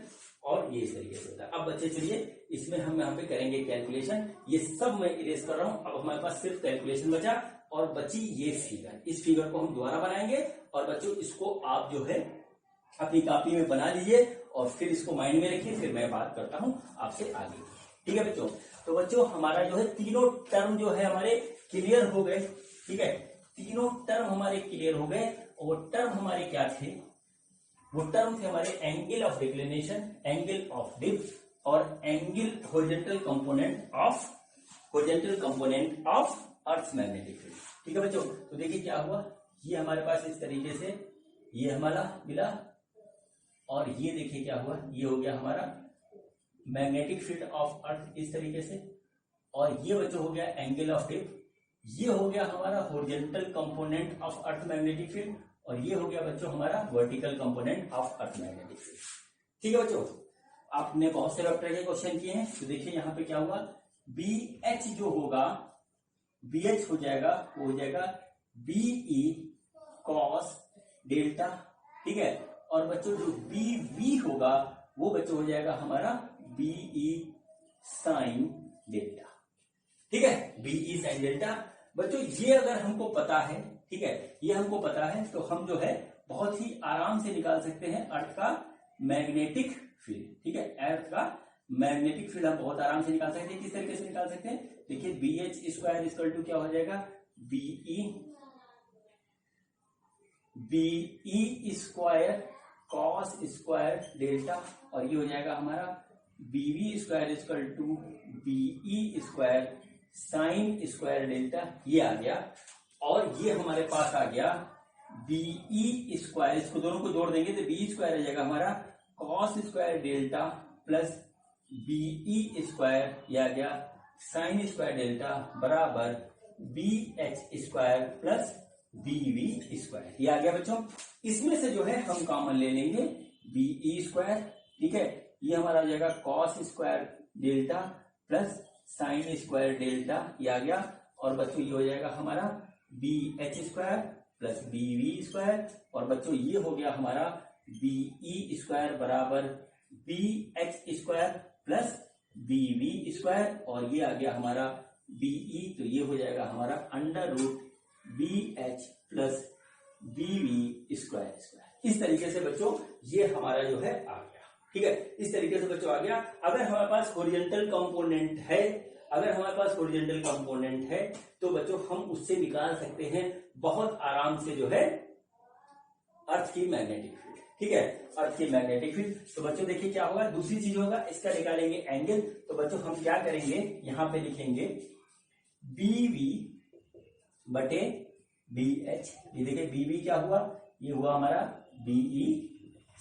और ये इस तरीके से होता है। अब बच्चे चलिए इसमें हम यहाँ पे करेंगे कैलकुलेशन। ये सब मैं इरेज कर रहा हूँ, अब हमारे पास सिर्फ कैलकुलेशन बचा और बची ये फिगर। इस फिगर को हम दोबारा बनाएंगे, और बच्चों इसको आप जो है अपनी कॉपी में बना लीजिए और फिर इसको माइंड में रखिए, फिर मैं बात करता हूँ आपसे आगे। ठीक है बच्चों, तो बच्चों हमारा जो है तीनों टर्म जो है हमारे क्लियर हो गए। ठीक है, तीनों टर्म हमारे क्लियर हो गए, और टर्म हमारे क्या थे, वो टर्म थे हमारे angle of declination, angle of dip, और angle horizontal component of earth magnetic field. ठीक है बच्चों, तो देखिए क्या हुआ, ये हमारे पास इस तरीके से ये हमारा मिला, और ये देखिए क्या हुआ, ये हो गया हमारा मैग्नेटिक फील्ड ऑफ अर्थ इस तरीके से, और ये बच्चों हो गया एंगल ऑफ डिप, ये हो गया हमारा horizontal component of earth magnetic field, और ये हो गया बच्चों हमारा vertical component of earth magnetic field. ठीक है बच्चों, आपने बहुत से वेक्टर के क्वेश्चन किए हैं, तो देखिए यहाँ पे क्या हुआ, बी एच जो होगा, बी एच हो जाएगा, वो हो जाएगा बीई कॉस डेल्टा। ठीक है, और बच्चों जो बी वी होगा वो बच्चों हो जाएगा हमारा बीई साइन डेल्टा। ठीक है, बीई साइन डेल्टा। बच्चों ये अगर हमको पता है, ठीक है, ये हमको पता है, तो हम जो है बहुत ही आराम से निकाल सकते हैं अर्थ का मैग्नेटिक फील्ड। ठीक है, अर्थ का मैग्नेटिक फील्ड हम बहुत आराम से निकाल सकते हैं। किस तरीके से निकाल सकते हैं, देखिए B H square equal to क्या हो जाएगा, B E square cos square delta, और ये हो जाएगा हमारा B V square equal to B E square sine square delta, ये आ गया। और ये हमारे पास आ गया बीई स्क्वायर, इसको दोनों को जोड़ देंगे तो बी स्क्वायर आ जाएगा हमारा cos square delta plus B E square, ये आ गया साइन स्क्वायर डेल्टा बराबर B H square plus B V square, ये आ गया बच्चों। इसमें से जो है हम कॉमन ले लेंगे बीई स्क्वायर। ठीक है, ये हमारा हो जाएगा cos square delta plus sine square delta, ये आ गया। और बच्चों ये हो जाएगा हमारा B H square plus B V square, और बच्चों ये हो गया हमारा बीई स्क्वायर बराबर B H square plus B V square, और ये आ गया हमारा बीई, तो ये हो जाएगा हमारा under root B H plus B V square square. इस तरीके से बच्चों ये हमारा जो है आ गया। ठीक है, इस तरीके से बच्चों आ गया। अगर हमारे पास हॉरिजॉन्टल कंपोनेंट है, अगर हमारे पास हॉरिजॉन्टल कंपोनेंट है तो बच्चों हम उससे निकाल सकते हैं बहुत आराम से जो है अर्थ की मैग्नेटिक फील्ड। ठीक है, अर्थ की मैग्नेटिक फील्ड। तो बच्चों देखिए क्या होगा, दूसरी चीज होगा, इसका निकालेंगे एंगल। तो बच्चों हम क्या करेंगे, यहां पे लिखेंगे बी वी बटे बी एच। ये देखिए बी वी क्या हुआ, ये हुआ हमारा B E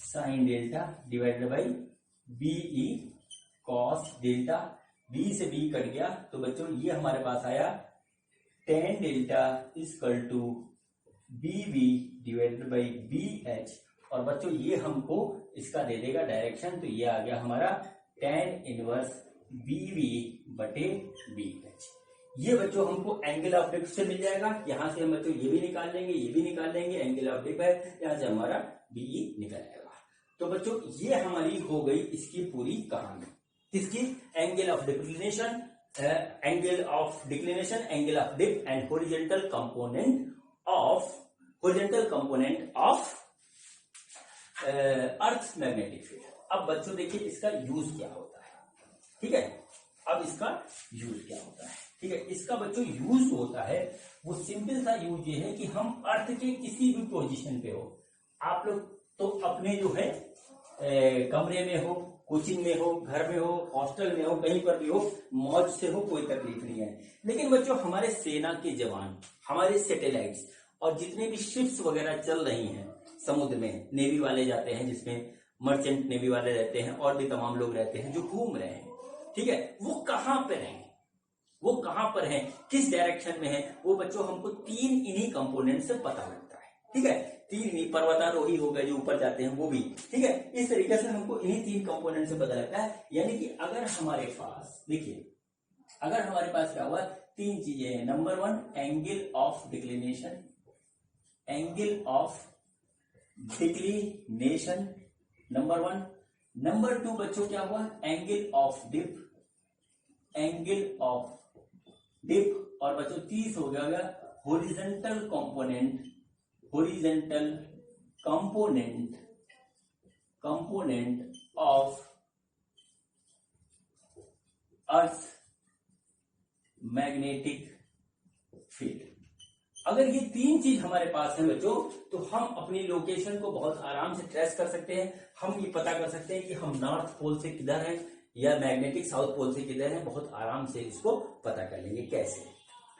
sine delta divided by B E cos delta. B से बी कट गया तो बच्चों ये हमारे पास आया tan delta equal to B V divided by B H. और बच्चों ये हमको इसका दे देगा डायरेक्शन, तो ये आ गया हमारा टेन इनवर्स बी वी बटे बी एच। ये बच्चों हमको एंगल ऑफ डिप से मिल जाएगा। यहां से हम बच्चों ये भी निकाल लेंगे, ये भी निकाल लेंगे, एंगल ऑफ डिप है, यहां से हमारा बीई निकल जाएगा। तो बच्चों ये हमारी हो गई इसकी पूरी कहानी। किसकी, angle of declination, angle of declination, angle of dip and horizontal component of earth magnetic field. अब बच्चों देखिए इसका यूज क्या होता है। ठीक है, अब इसका यूज क्या होता है। ठीक है, इसका बच्चों यूज होता है, वो सिंपल सा यूज ये है कि हम अर्थ के किसी भी पोजीशन पे हो, आप लोग तो अपने जो है कमरे में हो, कोचिंग में हो, घर में हो, हॉस्टल में हो, कहीं पर भी हो, मौज से हो, कोई तकलीफ नहीं है। लेकिन बच्चों हमारे सेना के जवान, हमारे सैटेलाइट्स और जितने भी शिप्स वगैरह चल रही हैं समुद्र में, नेवी वाले जाते हैं, जिसमें मर्चेंट नेवी वाले रहते हैं और भी तमाम लोग रहते हैं जो घूम रहे हैं। ठीक है, वो कहां पर हैं, वो कहां पर हैं, किस डायरेक्शन में है, वो बच्चों हमको तीन इन्हीं कंपोनेंट से पता लगता है। ठीक है, तीन इन्हीं, पर्वतारोही हो गए जो ऊपर जाते हैं वो भी। ठीक है, इस तरीके से हमको इन्हीं तीन कंपोनेंट से पता लगता है। यानी कि अगर हमारे पास देखिए, अगर हमारे पास क्या हुआ, तीन चीजें हैं। Number one angle of declination, angle of declination number one. Number two बच्चों क्या हुआ, angle of dip, angle of dip. और बच्चों तीस हो गया horizontal component, horizontal component of earth magnetic field. अगर ये तीन चीज हमारे पास है बच्चों, तो हम अपनी लोकेशन को बहुत आराम से ट्रेस कर सकते हैं। हम ये पता कर सकते हैं कि हम नॉर्थ पोल से किधर हैं या मैग्नेटिक साउथ पोल से किधर हैं, बहुत आराम से इसको पता कर लेंगे कैसे।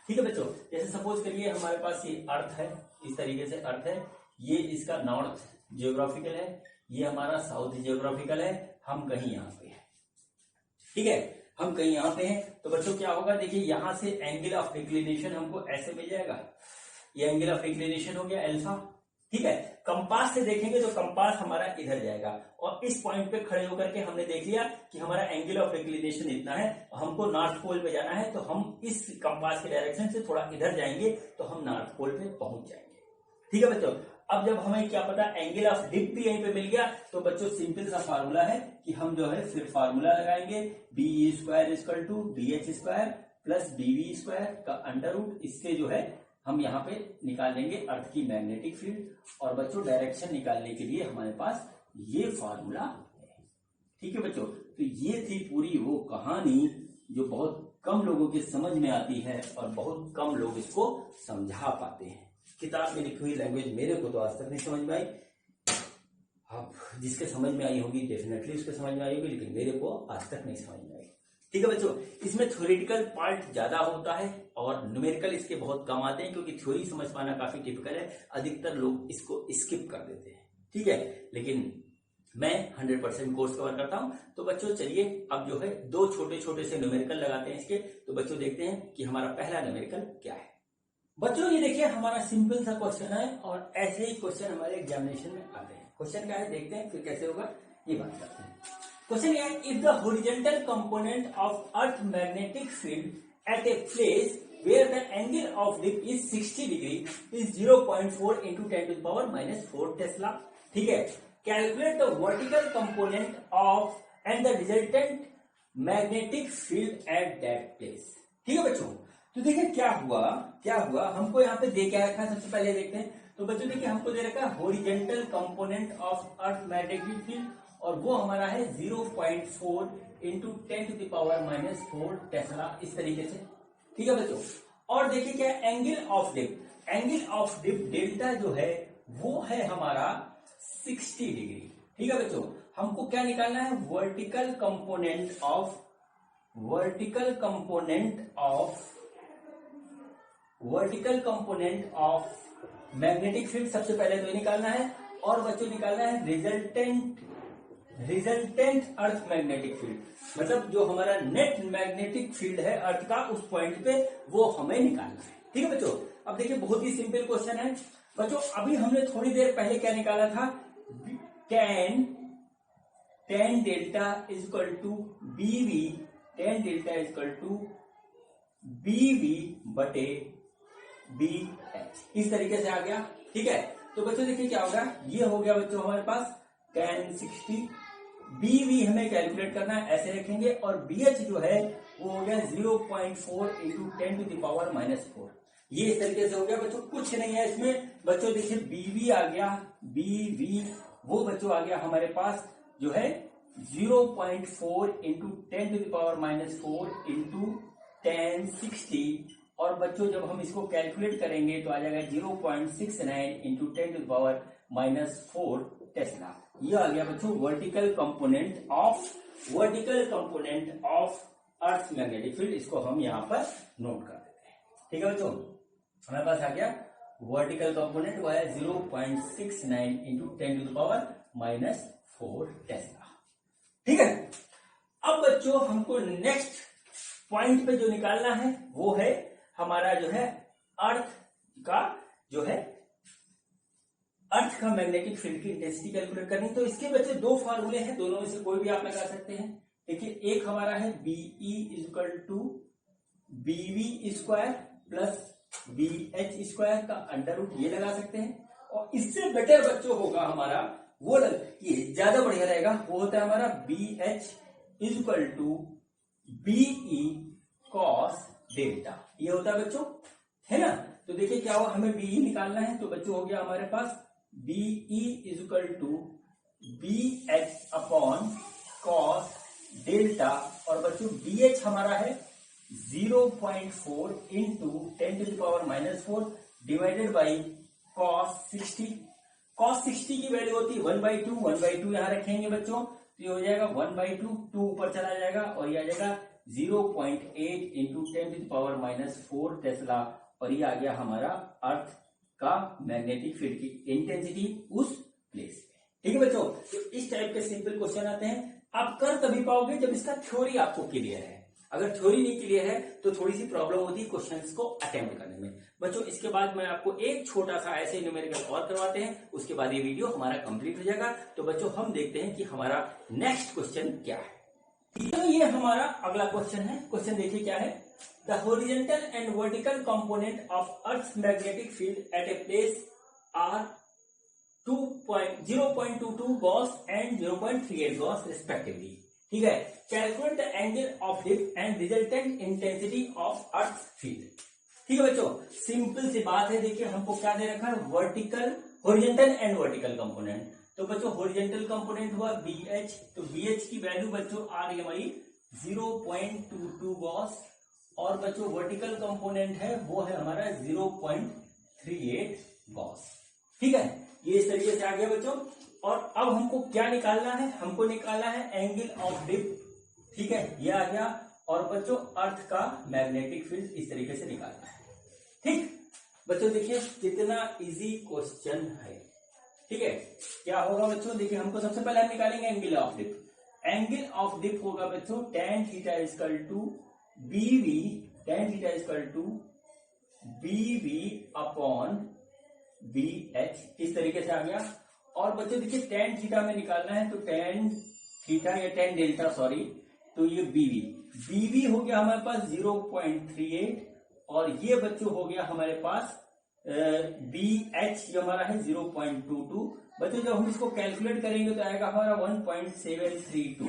ठीक है बच्चों, जैसे सपोज करिए हमारे पास ये अर्थ है, इस तरीके से अर्थ है, ये इसका नॉर्थ जियोग्राफिकल है, ये हमारा साउथ जियोग्राफिकल है, हम कहीं यहाँ पे हैं। ठीक है, हम कहीं यहाँ पे हैं। तो बच्चों क्या होगा, देखिए यहां से एंगल ऑफ डिक्लिनेशन हमको ऐसे मिल जाएगा, ये एंगल ऑफ डिक्लिनेशन हो गया अल्फा। ठीक है, कंपास से देखेंगे तो कंपास हमारा इधर जाएगा, और इस पॉइंट पे खड़े होकर के हमने देख लिया कि हमारा एंगल ऑफ डिक्लिनेशन इतना है, हमको नॉर्थ पोल पे जाना है, तो हम इस कंपास के डायरेक्शन से थोड़ा इधर जाएंगे तो हम नॉर्थ पोल पे पहुंच जाएंगे। ठीक है बच्चों, अब जब हमें क्या पता एंगल ऑफ डिप भी यहीं पे मिल गया, तो बच्चों सिंपल सा फार्मूला है कि हम जो है फिर फार्मूला लगाएंगे, B square equal to B H square plus B V square का अंडर रूट। इससे जो है हम यहाँ पे निकाल लेंगे अर्थ की मैग्नेटिक फील्ड, और बच्चों डायरेक्शन निकालने के लिए हमारे पास ये फार्मूला है। ठीक है बच्चों, तो ये थी पूरी वो कहानी जो बहुत कम लोगों के समझ में आती है और बहुत कम लोग इसको समझा पाते हैं। किताब में लिखी हुई लैंग्वेज मेरे को तो आज तक नहीं समझ में आई, अब जिसके समझ में आई होगी डेफिनेटली उसके समझ में आई होगी, लेकिन मेरे को आज तक नहीं समझ में आई। ठीक है बच्चों, इसमें थ्योरेटिकल पार्ट ज्यादा होता है और न्यूमेरिकल इसके बहुत कम आते हैं, क्योंकि थ्योरी समझ पाना काफी टिपिकल है, अधिकतर लोग इसको स्किप कर देते हैं। ठीक है, लेकिन मैं 100% कोर्स कवर करता हूं। तो बच्चों चलिए अब जो है दो छोटे छोटे से न्यूमेरिकल लगाते हैं इसके। तो बच्चों देखते हैं कि हमारा पहला न्यूमेरिकल क्या है। बच्चों ये देखिए हमारा सिंपल सा क्वेश्चन है, और ऐसे ही क्वेश्चन हमारे एग्जामिनेशन में आते हैं। क्वेश्चन क्या है देखते हैं, फिर कैसे होगा ये बात करते हैं। क्वेश्चन क्या है, if the horizontal component of earth magnetic field at a place where the angle of dip is 60 degree is 0.4 × 10⁻⁻⁴ tesla. ठीक है, calculate the vertical component of and the resultant magnetic field at that place. ठीक है बच्चों, तो देखिए क्या हुआ हमको यहाँ पे दे क्या रखा है, सबसे पहले देखते हैं। तो बच्चों देखिए हमको दे रखा है horizontal component of earth magnetic field, और वो हमारा है 0.4 इंटू 10⁻⁻⁴ टेस्ला, इस तरीके से। ठीक है बच्चों, और देखिए क्या एंगल ऑफ डिप डेल्टा जो है वो है हमारा 60 डिग्री। ठीक है बच्चों, हमको क्या निकालना है, vertical component of magnetic field, सबसे पहले तो ये निकालना है। और बच्चों निकालना है रिजल्टेंट अर्थ मैग्नेटिक फील्ड, मतलब जो हमारा नेट मैग्नेटिक फील्ड है अर्थ का उस पॉइंट पे, वो हमें निकालना है। ठीक है बच्चों, अब देखिए बहुत ही सिंपल क्वेश्चन है बच्चों। अभी हमने थोड़ी देर पहले क्या निकाला था, tan delta is equal to BV, tan delta is equal to BV बटे BH, इस तरीके से आ गया। ठीक है, तो बच्चों देखिए क्या होगा, ये हो गया बच्चों हमारे पास tan 60, BV हमें कैलकुलेट करना है, ऐसे रखेंगे, और BH जो है वो हो गया 0.4 इंटू 10⁻⁻⁴। ये इस तरीके से हो गया बच्चों, कुछ नहीं है इसमें बच्चों। देखिए BV आ गया, BV वो बच्चों आ गया हमारे पास जो है 0.4 इंटू 10⁻⁻⁴ इंटू tan 60, और बच्चों जब हम इसको कैलकुलेट करेंगे तो आ जाएगा 0.69 इंटू 10⁻⁻⁴ टेस्ला। ये आ गया बच्चों vertical component of earth magnetic field, इसको हम यहाँ पर नोट कर देते हैं। ठीक है बच्चों, हमारे पास आ गया वर्टिकल कंपोनेंट, वो है 0.69 इंटू 10⁻⁻⁴ टेस्ला। ठीक है, अब बच्चों हमको नेक्स्ट पॉइंट पे जो निकालना है वो है हमारा जो है अर्थ का मैग्नेटिक फील्ड की इंटेंसिटी कैलकुलेट करनी। तो इसके बच्चे दो फार्मूले हैं, दोनों में से कोई भी आप लगा सकते हैं। देखिए एक हमारा है BE is equal to BV square plus BH square का अंडर रूट, ये लगा सकते हैं। और इससे बेटर बच्चों होगा हमारा वो ये ज्यादा बढ़िया रहेगा, वो होता है हमारा BH is equal to BE cos delta, ये होता है बच्चों, है ना। तो देखिए क्या हुआ, हमें BE निकालना है, तो बच्चों हो गया हमारे पास BE is equal to BH upon cos delta, और बच्चों BH हमारा है 0.4 into 10⁻⁻⁴ divided by cos 60। Cos 60 की वैल्यू होती है 1/2, 1/2 यहां रखेंगे बच्चों, तो ये हो जाएगा 1/2, 2 ऊपर चला जाएगा, और ये आ जाएगा 0.8 इंटू 10⁻⁴ टेस्ला, और ये आ गया हमारा अर्थ का मैग्नेटिक फील्ड की इंटेंसिटी उस प्लेस पे। ठीक है बच्चों, तो इस टाइप के सिंपल क्वेश्चन आते हैं। आप कर तभी पाओगे जब इसका थ्योरी आपको क्लियर है। अगर थ्योरी नहीं क्लियर है तो थोड़ी सी प्रॉब्लम होती है क्वेश्चंस को अटेम्प्ट करने में। बच्चों इसके बाद मैं आपको एक छोटा सा ऐसे न्यूमेरिकल और करवाते हैं, उसके बाद ये वीडियो हमारा कंप्लीट हो जाएगा। तो बच्चों हम देखते हैं कि हमारा नेक्स्ट क्वेश्चन क्या है। तो ये हमारा अगला क्वेश्चन है। क्वेश्चन देखिए क्या है, the horizontal and vertical component of earth magnetic field at a place are 0.22 gauss and 0.38 gauss respectively. ठीक है, calculate the angle of dip and resultant intensity of earth field. ठीक है बच्चों, सिंपल सी बात है। देखिए हमको क्या दे रखा है, vertical, horizontal and vertical component. तो बच्चों हॉरिजॉन्टल कंपोनेंट हुआ BH, तो BH की वैल्यू बच्चों आ रही है हमारी 0.22 गॉस, और बच्चों वर्टिकल कंपोनेंट है वो है हमारा 0.38 गॉस। ठीक है, ये इस तरीके से आ गया बच्चों। और अब हमको क्या निकालना है, हमको निकालना है एंगल ऑफ डिप। ठीक है, ये आ गया, और बच्चों अर्थ का मैग्नेटिक फील्ड इस तरीके से निकालना है। ठीक बच्चों, देखिए कितना इजी क्वेश्चन है। ठीक है, क्या होगा बच्चों, देखिए हमको सबसे पहले हम निकालेंगे angle of dip. Angle of dip होगा बच्चों tan theta equal to BV, tan theta equal to BV upon BH, इस तरीके से आ गया। और बच्चों देखिए tan थीटा में निकालना है, तो tan थीटा या tan डेल्टा सॉरी, तो ये BV हो गया हमारे पास 0.38, और ये बच्चों हो गया हमारे पास BH जो हमारा है 0.22, बच्चों जब हम इसको कैलकुलेट करेंगे तो आएगा हमारा 1.732।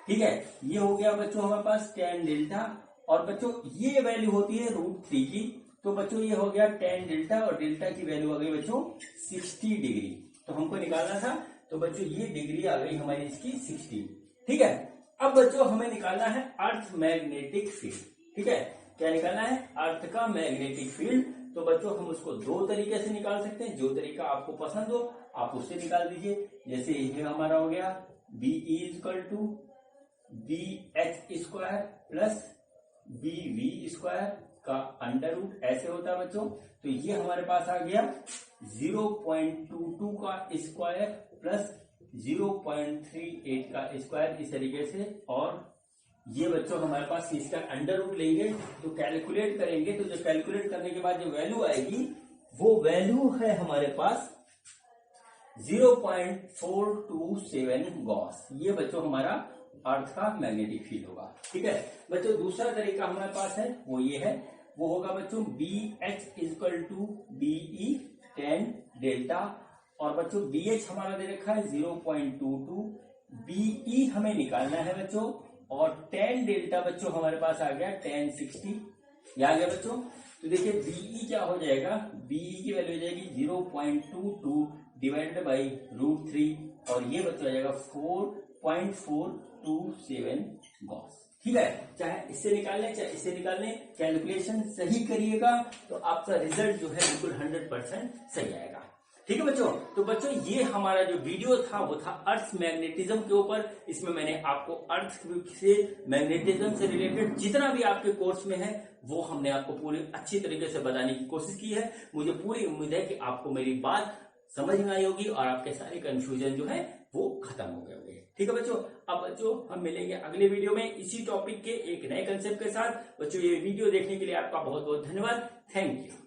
ठीक है, ये हो गया बच्चों हमारे पास tan डेल्टा, और बच्चों ये वैल्यू होती है √3 की, तो बच्चों ये हो गया tan डेल्टा, और डेल्टा की वैल्यू आ गई बच्चों 60 डिग्री। तो हमको निकालना था, तो बच्चों ये डिग्री आ गई हमारी इसकी 60। ठीक है, अब बच्चों हमें निकालना है अर्थ मैग्नेटिक फील्ड। ठीक है, क्या निकालना है? अर्थ का मैग्नेटिक फील्ड। तो बच्चों हम उसको दो तरीके से निकाल सकते हैं, जो तरीका आपको पसंद हो आप उससे निकाल दीजिए। जैसे ये हमारा हो गया BE = BH² प्लस BV² का √ ऐसे होता है बच्चों। तो ये हमारे पास आ गया 0.22 का स्क्वायर प्लस 0.38 का स्क्वायर, इस तरीके से। और ये बच्चों हमारे पास इसका √ लेंगे तो कैलकुलेट करेंगे, तो जो कैलकुलेट करने के बाद जो वैल्यू आएगी वो वैल्यू है हमारे पास 0.427 गॉस। ये बच्चों हमारा अर्थ का मैग्नेटिक फील्ड होगा। ठीक है बच्चों, दूसरा तरीका हमारे पास है वो ये है, वो होगा बच्चों BH = BE tan डेल्टा, और बच्चों BH हमारा दे रखा है 0.22, BE हमें निकालना है बच्चों, और tan डेल्टा बच्चों हमारे पास आ गया tan 60। ये आ गया बच्चों। तो देखिए BE क्या हो जाएगा, BE की वैल्यू हो जाएगी 0.22 डिवाइडेड बाई √3, और ये बच्चों आ जाएगा 4.427 गॉस। ठीक है, चाहे इससे निकाल लें चाहे इससे निकाल लें, कैलकुलेशन सही करिएगा तो आपका रिजल्ट जो है बिल्कुल 100% सही आएगा। ठीक है बच्चों, तो बच्चों ये हमारा जो वीडियो था वो था अर्थ मैग्नेटिज्म के ऊपर। इसमें मैंने आपको अर्थ से मैग्नेटिज्म से रिलेटेड जितना भी आपके कोर्स में है वो हमने आपको पूरी अच्छी तरीके से बताने की कोशिश की है। मुझे पूरी उम्मीद है कि आपको मेरी बात समझ में आई होगी और आपके सारे कंफ्यूजन जो है वो खत्म हो गए होंगे। ठीक है बच्चों, अब बच्चों हम मिलेंगे अगले वीडियो में इसी टॉपिक के एक नए कंसेप्ट के साथ। बच्चों ये वीडियो देखने के लिए आपका बहुत बहुत धन्यवाद। Thank you.